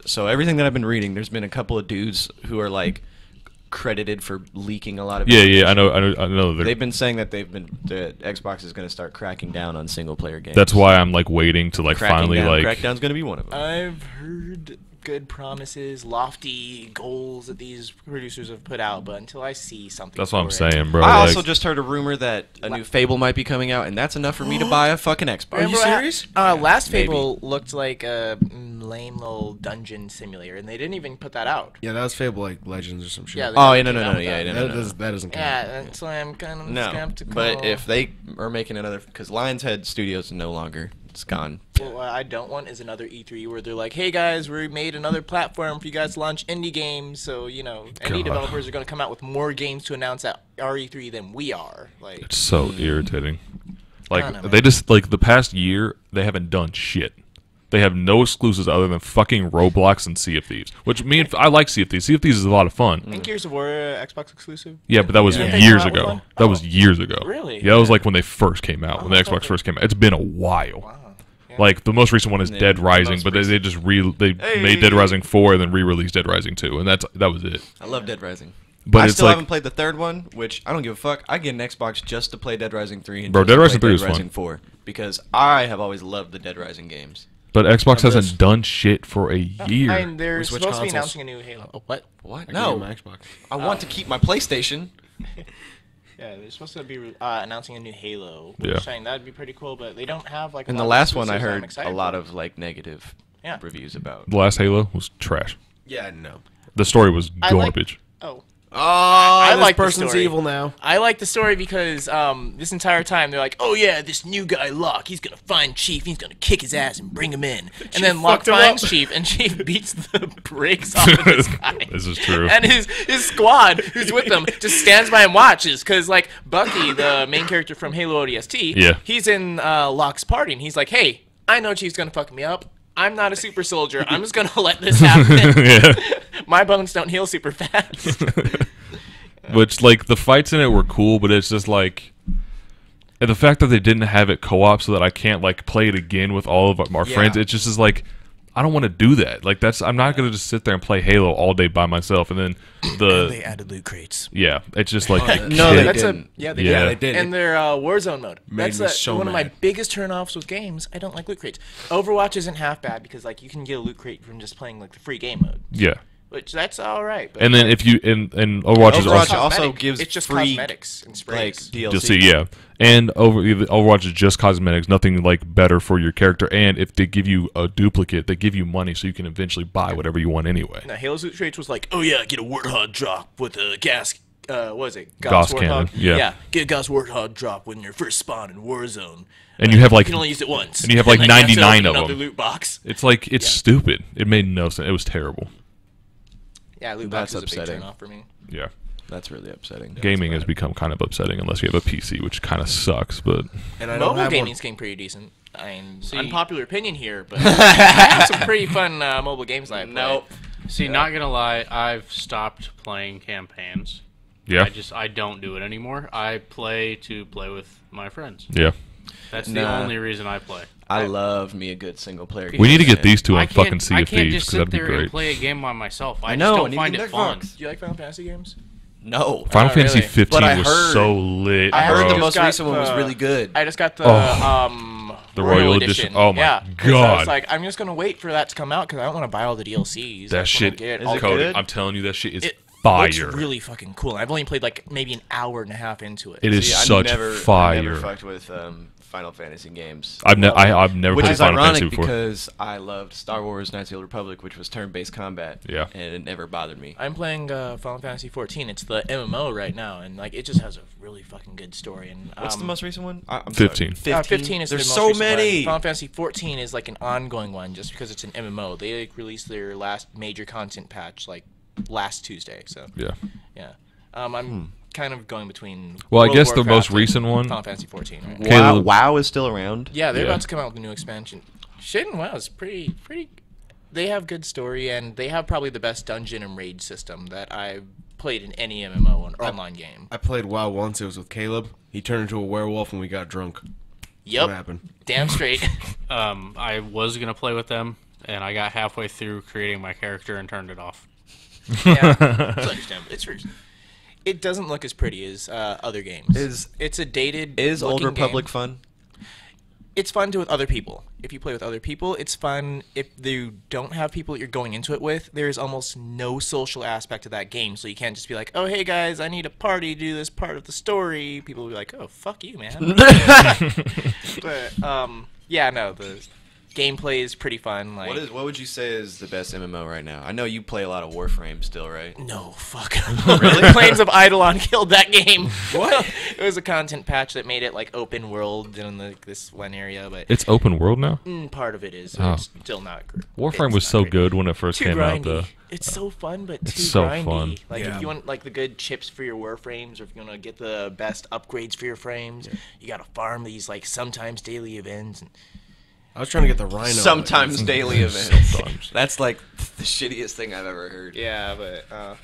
So everything that I've been reading, there's been a couple of dudes who are like credited for leaking a lot of. Yeah, information. I know. They've been saying that the Xbox is going to start cracking down on single player games. That's why I'm like waiting to like Cracking finally down. like. Crackdown's going to be one of them. I've heard good promises, lofty goals that these producers have put out, but until I see something, That's what I'm for it- saying, bro. I Like, also just heard a rumor that a new Fable might be coming out, and that's enough for me to buy a fucking Xbox. Remember what serious? Last Maybe. Fable looked like a lame little dungeon simulator, and they didn't even put that out. Yeah, that was Fable like Legends or some shit. Yeah, they Oh, never yeah, no, came no, out no, with yeah, that. no, that, no, no. that doesn't count. Yeah, that's why I'm kind of No, skeptical. but if they are making another, because Lions Head Studios is no longer, it's gone. Well, what I don't want is another E3 where they're like, "Hey guys, we made another platform for you guys to launch indie games." So indie God. developers are going to come out with more games to announce at our E3 than we are. Like, it's so irritating. I Like don't know, they man. just like the past year they haven't done shit. They have no exclusives other than fucking Roblox and Sea of Thieves. Which I like Sea of Thieves. Sea of Thieves is a lot of fun. I think Gears of War Xbox exclusive. Yeah, but that was Yeah. years They come out with ago. one? That Oh. was years ago. Really? Yeah, that was like when they first came out. When the I Xbox thought first came out. It's been a while. Wow. Yeah. Like the most recent one is Yeah, Dead the Rising, most but they just made Dead Rising 4 and then re-released Dead Rising 2, and that was it. I love Dead Rising. But I it's still like haven't played the third one, which I don't give a fuck. I get an Xbox just to play Dead Rising 3 and Bro, just Dead to Rising play 3 Dead is fun. Rising 4 because I have always loved the Dead Rising games. but Xbox Of hasn't this. done shit for a year. And they're We switch supposed to be consoles. announcing a new Halo. Oh, what? What? I can No, get my Xbox. I want to keep my PlayStation. Yeah, they're supposed to be announcing a new Halo. Which Yeah. saying that'd be pretty cool, but they don't have like. a And lot the of last one I exclusives I'm heard excited a lot for. of like negative Yeah. reviews about. The last Halo was trash. Yeah, no. The story was I like- garbage. Oh. Oh, I like like the person's story. evil now. I like the story because this entire time they're like, "Oh yeah, this new guy Locke, he's gonna find Chief, he's gonna kick his ass and bring him in." And then Locke fucked him finds up. Chief, and Chief beats the brakes off of this guy. This is true. And his squad, who's with them, just stands by and watches. Cause like Bucky, the main character from Halo ODST, Yeah. he's in Locke's party, and he's like, "Hey, I know Chief's gonna fuck me up. I'm not a super soldier. I'm just gonna let this happen. Yeah. My bones don't heal super fast." Which, like, the fights in it were cool, but it's just like, and the fact that they didn't have it co-op so that I can't like play it again with all of our friends, it just is like, I don't want to do that. Like, I'm not gonna just sit there and play Halo all day by myself, and then They added loot crates. yeah, it's just like No, kid- they That's didn't. yeah, they Yeah. did. They did. And their Warzone mode. Made That's me so one of my mad. biggest turnoffs with games. I don't like loot crates. Overwatch isn't half bad because like you can get a loot crate from just playing like the free game mode, yeah. which that's all right. But And then if you and Overwatch is Overwatch also also cosmetic. gives it's just free, cosmetics and like sprays. DLC. you'll see, yeah. And Overwatch is just cosmetics, nothing like better for your character. And if they give you a duplicate, they give you money so you can eventually buy whatever you want anyway. Now Halo's loot crates was like, oh yeah, get a Warthog drop with a gas. What is it? Gauss cannon, yeah. Yeah, get a Gauss Warthog drop when you're first spawn in Warzone. And you have You like can only use it once. and you have, like, you have to 99 open of another them. loot box. it's like it's stupid. It made no sense. It was terrible. Yeah, loot That's box is a big upsetting. turn off for me. Yeah. That's really upsetting. Gaming has become kind of upsetting unless you have a PC, which kind of sucks. But And I don't Mobile have gaming's getting pretty decent. I mean, See- unpopular opinion here, but I have some pretty fun mobile games that I play. Nope. See, not gonna lie, I've stopped playing campaigns. yeah, I don't do it anymore. I play to play with my friends. yeah. That's the Nah. only reason I play. I love me a good single player game. We need to get these two I on can't, fucking Sea I of can't Thieves just because sit that'd be there and great. play a game by myself. I know, just I don't need find the it fun. Xbox. Do you like Final Fantasy games? No. Final Oh, Fantasy really? 15 But I was heard- so lit, I heard bro. the just most got recent one was the- really good. I just got the The Royal Edition. Oh my yeah, 'cause I God. was like, I'm just gonna wait for that to come out because I don't want to buy all the DLCs. I That just wanna shit, get Is all it the- Cody, good? I'm telling you, that shit is It fire. looks really fucking cool. I've only played like maybe an hour and a half into it. It is See, such I never fire. fucked with Final Fantasy games. I've never Which played is Final ironic Fantasy before. because I loved Star Wars Knights of the Old Republic, which was turn-based combat. Yeah. And it never bothered me. I'm playing Final Fantasy 14. It's the MMO right now, and like it just has a really fucking good story. And What's the most recent one? I'm 15. Sorry, 15 is There's the most so recent one. many. Final Fantasy 14 is like an ongoing one, just because it's an MMO. They like, released their last major content patch like last Tuesday. So Yeah. yeah, I'm kind of going between. Well, I World guess of the most Warcraft and recent one- Final Fantasy 14. Right? Okay. WoW, Caleb- WoW is still around. Yeah, they're Yeah. about to come out with a new expansion. Shit and WoW is pretty. They have good story, and they have probably the best dungeon and raid system that I've played in any MMO or online game. I played WoW once. It was with Caleb. He turned into a werewolf and we got drunk. Yep, What happened? damn straight. I was gonna play with them, and I got halfway through creating my character and turned it off. Yeah, it's understandable. It doesn't look as pretty as other games. Is It's a dated. Old looking Republic game. fun? it's fun to with other people. If you play with other people, it's fun. If you don't have people that you're going into it with, there's almost no social aspect to that game. So you can't just be like, oh, hey, guys, I need a party to do this part of the story. People will be like, oh, fuck you, man. But, yeah, no, the gameplay is pretty fun. Like, What would you say is the best MMO right now? I know you play a lot of Warframe still, right? No, fuck. Really? Plains of Eidolon killed that game. What? It was a content patch that made it like open world in this one area, but It's open world now. part of it is. Oh. It's still not great. Warframe It's was not so great. good when it first Too came grindy. out, though. It's so fun, but too It's so grindy. fun. Like Yeah. if you want like the good chips for your Warframes, or if you want to get the best upgrades for your frames, you gotta farm these like sometimes daily events. And I was trying to get the Rhino. Sometimes daily events. Sometimes. That's like the shittiest thing I've ever heard. yeah, but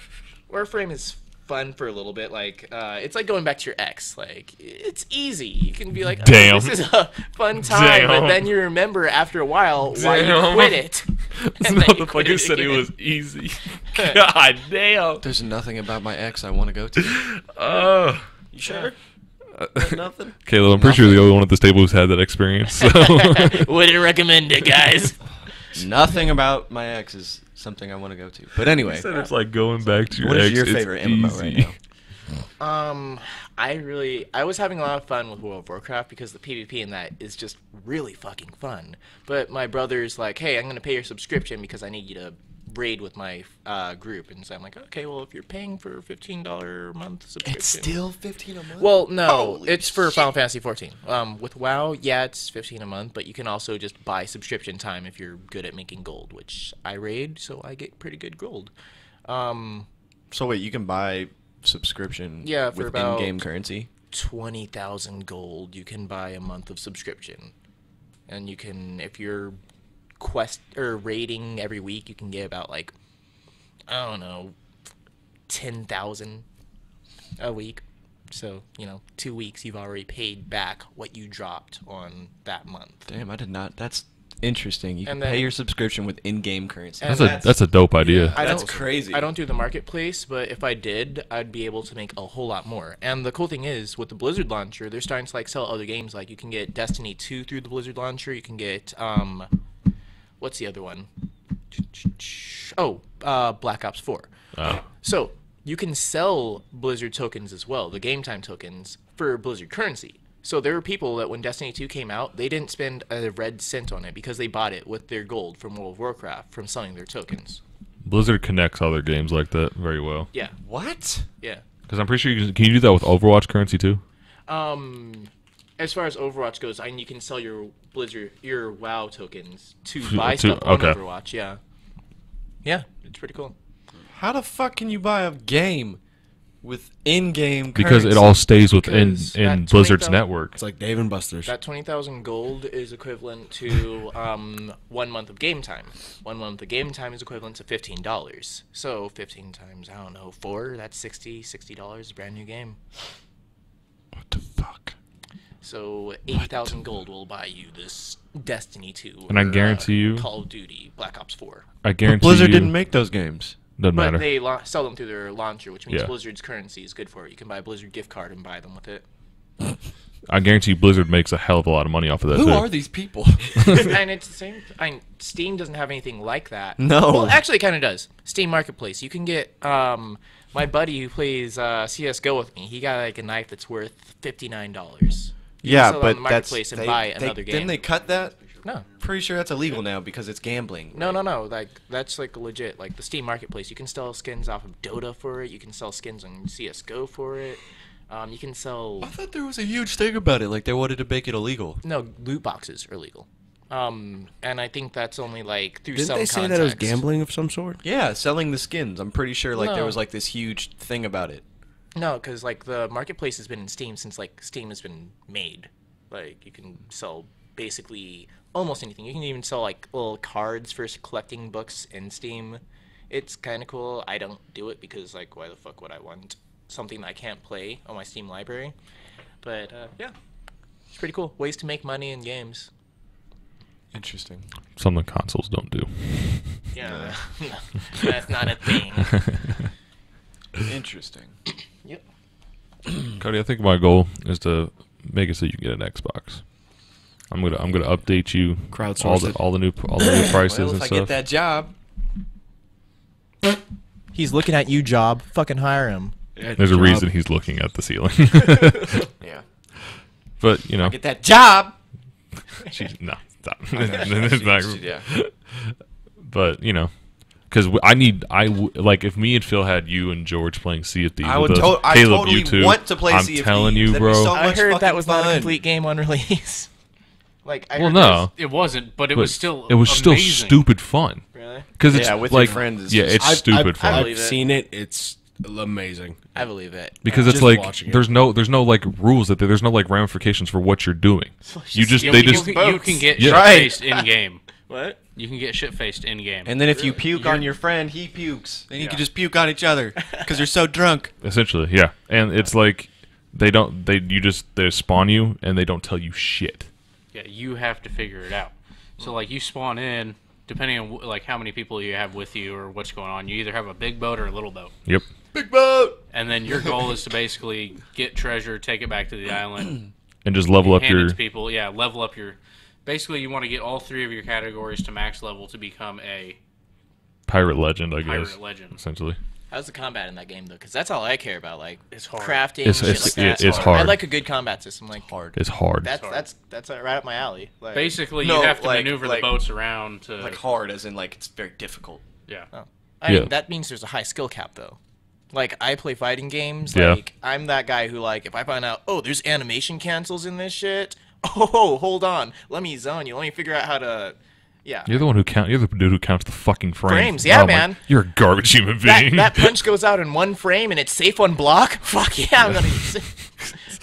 Warframe is fun for a little bit. Like it's like going back to your ex. Like it's easy. You can be like, oh, Damn. this is a fun time, but Damn. then you remember after a while why you Damn. quit it. This And then you quit motherfucker it said it again. was easy. God damn. There's nothing about my ex I want to go to. Oh. You sure? Nothing. Caleb, I'm pretty sure you're the only one at this table who's had that experience. So. Wouldn't recommend it, guys. Nothing about my ex is something I want to go to. But anyway, Said it's like going back to your what is ex. your It's favorite MMO right easy. now? I was having a lot of fun with World of Warcraft because the PvP in that is just really fucking fun. But my brother's like, hey, I'm gonna pay your subscription because I need you to raid with my group, and so I'm like, okay, well, if you're paying for a $15 a month subscription, It's still 15 a month. well, no, Holy it's for shit. Final Fantasy 14. With WoW, yeah, it's 15 a month, but you can also just buy subscription time if you're good at making gold, which I raid, so I get pretty good gold. So wait, you can buy subscription Yeah, for with about- in-game currency? 20,000 gold, you can buy a month of subscription, and you can, if you're quest or raiding every week, you can get about like, I don't know, 10,000 a week. So 2 weeks you've already paid back what you dropped on that month. Damn, I did not. That's interesting. You can And pay then- your subscription with in-game currency. And That's a dope idea. That's crazy. I don't do the marketplace, but if I did, I'd be able to make a whole lot more. And the cool thing is, with the Blizzard launcher, they're starting to like sell other games. Like you can get Destiny 2 through the Blizzard launcher. You can get what's the other one? Oh, Black Ops 4. Oh. So you can sell Blizzard tokens as well, the game time tokens, for Blizzard currency. So there were people that when Destiny 2 came out, they didn't spend a red cent on it because they bought it with their gold from World of Warcraft from selling their tokens. Blizzard connects other games like that very well. Yeah, What? yeah. Because I'm pretty sure can you do that with Overwatch currency too? As far as Overwatch goes, you can sell your Blizzard, your WoW tokens to To- buy to- stuff on okay. Overwatch. Yeah, yeah, it's pretty cool. How the fuck can you buy a game with in-game Because currency? it all stays within Because in that Blizzard's 20,000 network. It's like Dave and Buster's. That 20,000 gold is equivalent to 1 month of game time. 1 month of game time is equivalent to $15. So 15 times, I don't know, 4, that's $60, a brand new game. What the fuck? So 80,000 gold will buy you this Destiny 2. And I or, guarantee you- Call of Duty, Black Ops 4. I But guarantee Blizzard you, didn't make those games. Doesn't But matter. they sell them through their launcher, which means Yeah. Blizzard's currency is good for it. You can buy a Blizzard gift card and buy them with it. I guarantee you Blizzard makes a hell of a lot of money off of that Who too. are these people? And it's the same. Steam doesn't have anything like that. No. Well, actually, it kind of does. Steam Marketplace. You can get my buddy who plays CS:GO with me. He got like a knife that's worth $59. You yeah, can sell it but on the marketplace that's and buy another game. Didn't they cut that? No, Pretty sure that's illegal now because it's gambling. no. Like that's like legit. Like the Steam Marketplace. You can sell skins off of Dota for it. You can sell skins on CS:GO for it. You can sell. I thought there was a huge thing about it. Like they wanted to make it illegal. No, loot boxes are legal. And I think that's only like through Didn't some they say context. that it was gambling of some sort? Yeah, selling the skins. I'm pretty sure like there No. was like this huge thing about it. No, because like the marketplace has been in Steam since like Steam has been made. Like you can sell basically almost anything. You can even sell like little cards for collecting books in Steam. It's kind of cool. I don't do it because like why the fuck would I want something that I can't play on my Steam library? But yeah, it's pretty cool. Ways to make money in games. Interesting. Something consoles don't do. Yeah, no, that's not a thing. Interesting. Yep. Cody, I think my goal is to make it so you can get an Xbox. I'm gonna update you Crowdsource it. all the new prices Well, and if I stuff. get that job, He's looking at you, job. Fucking hire him. There's a reason he's looking at the ceiling. yeah, But you know, get that job. no, stop. It's not- Yeah. But you know, because like if me and Phil had you and George playing Sea of Thieves, I with would us, I Caleb, totally you too. want to play I'm Sea of telling Thieves. you, That'd be bro. so I much heard that fucking was not a fun. complete game on release. Like, I Well, heard no, It wasn't, but it but was still. it was still amazing. stupid fun. Really? Because it's Yeah, with your like friends, it's yeah, just- it's stupid fun. believe I've it. seen it. It's amazing. I believe it. Because Just it's like watching it. there's no like rules that there's no like ramifications for what you're doing. You just You, they you just can, you can get Yeah. shit faced in game. What? You can get shit faced in game. And then if you puke on your friend, he pukes. Then you can just puke on each other because you're so drunk. essentially, yeah. And it's like they spawn you and they don't tell you shit. Yeah, you have to figure it out. So like you spawn in, depending on like how many people you have with you or what's going on. You either have a big boat or a little boat, Yep. Big boat. and then your goal is to basically get treasure, take it back to the island, And just level up hand your it to people. Yeah, level up your. Basically, you want to get all three of your categories to max level to become a pirate legend, I guess. pirate legend. Essentially. How's the combat in that game though? Because that's all I care about. Like, It's hard. crafting, It's- shit it's- like that. it's I hard. like a good combat system. Like, Hard. It's hard. that's right up my alley. Like, Basically, No, you have to like- maneuver like- the boats around to. Like hard, as in like it's very difficult. yeah. I Yeah. mean, that means there's a high skill cap though. Like, I play fighting games. Yeah. Like, I'm that guy who, like, if I find out, oh, there's animation cancels in this shit. Oh, hold on. Let me zone you. Let me figure out how to. Yeah. You're the one who You're the dude who counts the fucking frames. Frames, yeah, my- man. You're a garbage human being. That punch goes out in one frame and it's safe on block. Fuck yeah, I'm gonna use it.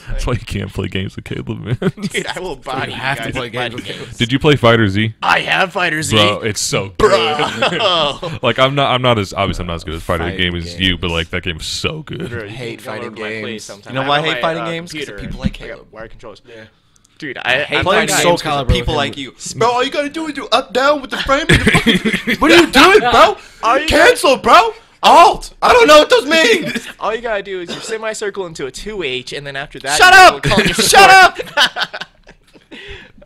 That's why you can't play games with Caleb, man. Dude, I will body You have to guys play with games fighting with games. Did you play Fighter Z? I have Fighter Z. Bro, it's so good. Bro. Like I'm not as obviously I'm not as good as Fighter Fighting game as you, games. but like that game is so good. Bro, you hate can download fighting my play games. sometime. You know I why I have hate my, fighting games? 'Cause of computer people like and I got Caleb. wire controls. Yeah. Dude, I Hate I'm playing fighting that Soul games 'cause of Calibur people with like him. you. Bro, all you gotta do is do up down with the frame. What are you doing, bro? Cancel, bro. Alt. I don't know what those mean. All you gotta do is you semicircle into a 2H, and then after that, Shut you up! call your Shut up!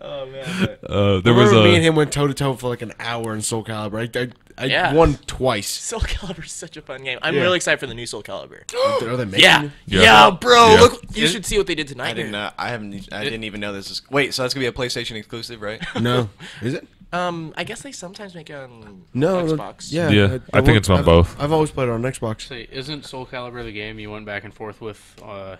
Oh man. There was Remember me and a him went toe to toe for like an hour in Soul Calibur. I Yeah. won twice. Soul Calibur is such a fun game. I'm Yeah. really excited for the new Soul Calibur. Are they making Yeah. it? Yeah. Yeah, bro. Yeah. Look, you should see what they did tonight. I didn't. I didn't even know this was. Wait, so that's gonna be a PlayStation exclusive, right? No, is it? I guess they sometimes make it on No, Xbox. Yeah, Yeah, I think it's on both. I've always played it on Xbox. Say, isn't Soul Calibur the game you went back and forth with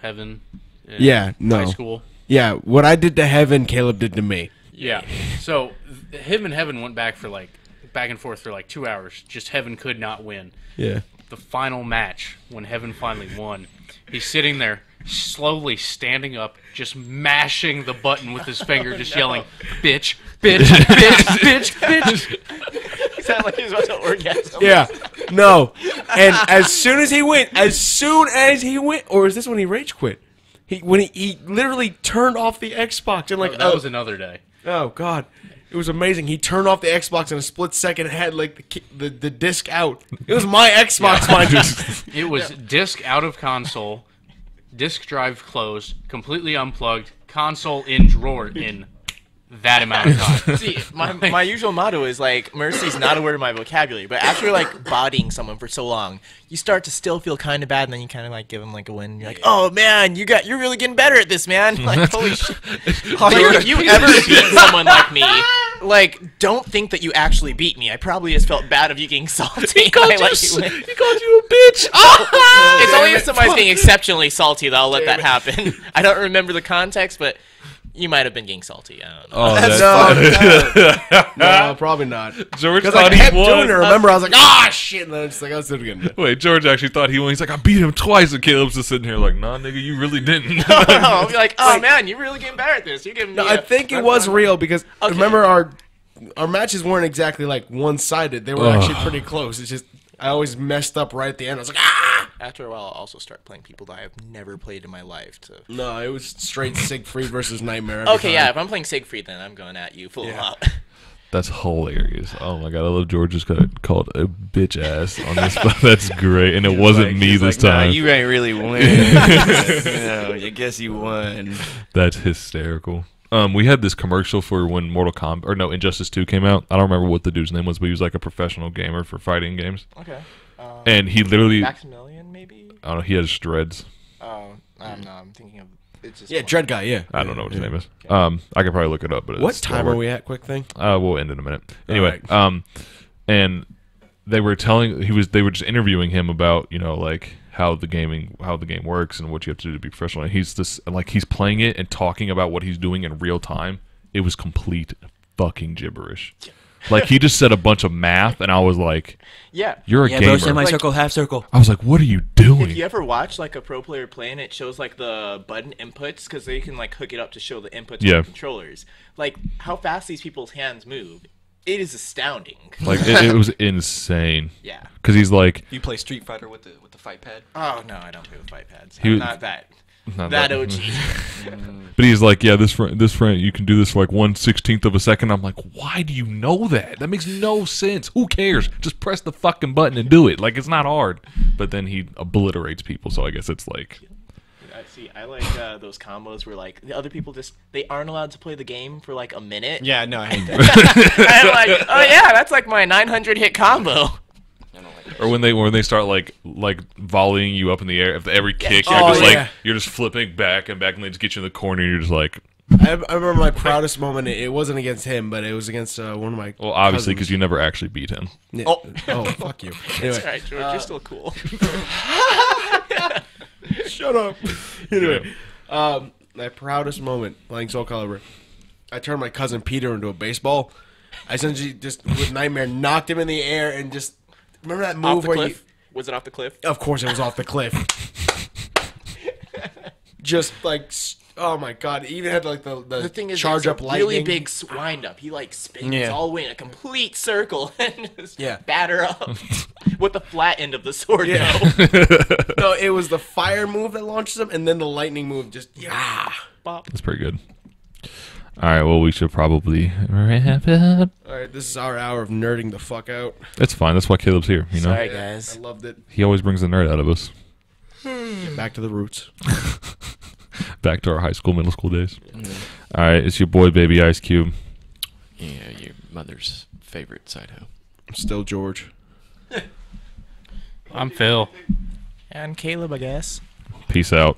Heaven? In Yeah, no. High school. Yeah, what I did to Heaven, Caleb did to me. Yeah. So him and Heaven went back and forth for like 2 hours. Just Heaven could not win. Yeah. The final match, when Heaven finally won, he's sitting there slowly standing up, just mashing the button with his finger, just yelling, "Bitch, bitch, bitch, bitch, bitch." He sounded like he was about to orgasm. Yeah. No. And as soon as he went, or is this when he rage quit? He literally turned off the Xbox and like That was another day. oh god, it was amazing. He turned off the Xbox in a split second and had like the disc out. It was my Xbox, mind you. It was disc out of console, disc drive closed, completely unplugged, console in drawer in that amount of time. See, my usual motto is like, mercy's not a word in my vocabulary, but after like bodying someone for so long, you start to still feel kind of bad, and then you kind of like give them like a win. You're like, oh man, you're really getting better at this, man. Like, holy shit. Like, you ever beat someone like me? Like, don't think that you actually beat me. I probably just felt bad of you getting salty. He called you a bitch. It's only if somebody's being exceptionally salty that I'll let that happen. I don't remember the context, but you might have been getting salty. I don't know. oh, No, no, probably not. George Because I thought he kept won. doing it. Remember, I was like, ah, shit. And then it's like, I was doing it again. Wait, George actually thought he won. He's like, I beat him twice, and Caleb's just sitting here like, nah, nigga, you really didn't. I'll be like, oh man, you're really getting better at this. You're giving me No, I think it was real because remember our matches weren't exactly like one-sided. They were actually pretty close. It's just I always messed up right at the end. I was like, ah! After a while, I'll also start playing people that I have never played in my life. No, it was straight Siegfried versus Nightmare. every Okay, time. yeah, if I'm playing Siegfried, then I'm going at you full out. That's hilarious. Oh my god, I love George just got called a bitch ass on this. That's great, and it wasn't me this time. Nah, you ain't really win. No, I guess you won. That's hysterical. We had this commercial for when Mortal Kombat or no Injustice 2 came out. I don't remember what the dude's name was, but he was like a professional gamer for fighting games. Okay. And he literally, Maximilian, maybe? I don't know, he has dreads. Oh, I'm thinking of. It's just Yeah, Dread Guy. Yeah. I don't know what his Yeah. name is. I could probably look it up, but What it's time are we at? Quick thing. We'll end in a minute. Anyway, Alright. and they were they were just interviewing him about, you know, like how the game works and what you have to do to be professional. And he's playing it and talking about what he's doing in real time. It was complete fucking gibberish. Like he just said a bunch of math, and I was like, Yeah. "You're a Yeah, gamer." bro, semi-circle, half-circle. I was like, "What are you If doing?" you ever watch like a pro player play and it shows like the button inputs because they can like hook it up to show the inputs Yeah. on the controllers, like how fast these people's hands move, it is astounding. Like it was insane. Yeah. Because he's like, You play Street Fighter with the fight pad? Oh no, I don't play with fight pads. He I'm was- not that. not That that- OG. But he's like, yeah, this front, you can do this for like 1/16 of a second. I'm like, why do you know that? That makes no sense. Who cares? Just press the fucking button and do it. Like it's not hard. But then he obliterates people, so I guess it's like, I like those combos where like the other people they aren't allowed to play the game for like a minute. Yeah, no, I hate that. I'm like, oh yeah, that's like my 900 hit combo. or when they start like volleying you up in the air. If every kick, you're Oh, just yeah. like you're just flipping back and back, and they just get you in the corner. And you're just like, I remember my proudest moment. It wasn't against him, but it was against one of my. well, obviously, because cousins. you never actually beat him. Yeah. Oh. Oh, fuck you. Anyway, That's right, George. You're still cool. shut up. Anyway, my proudest moment playing Soul Calibur. I turned my cousin Peter into a baseball. I essentially just with Nightmare knocked him in the air and just remember that move Off the where cliff? Was it off the cliff? Of course, it was off the cliff. Just like, oh my god! It even had like the The thing is, charge it's up a lightning. really big wind up. He like spins Yeah. all the way in a complete circle and just Yeah. batter up with the flat end of the sword. Yeah. though. No, it was the fire move that launches him, and then the lightning move. Just yeah. Bop. That's pretty good. All right, well, we should probably wrap it up. All right, this is our hour of nerding the fuck out. It's fine. That's why Caleb's here. You know, Sorry, I guys. loved it. he always brings the nerd out of us. Back to the roots. Back to our high school, middle school days. All right, it's your boy, Baby Ice Cube. Yeah, your mother's favorite Sideho. Still George. I'm Phil. And Caleb, I guess. Peace out.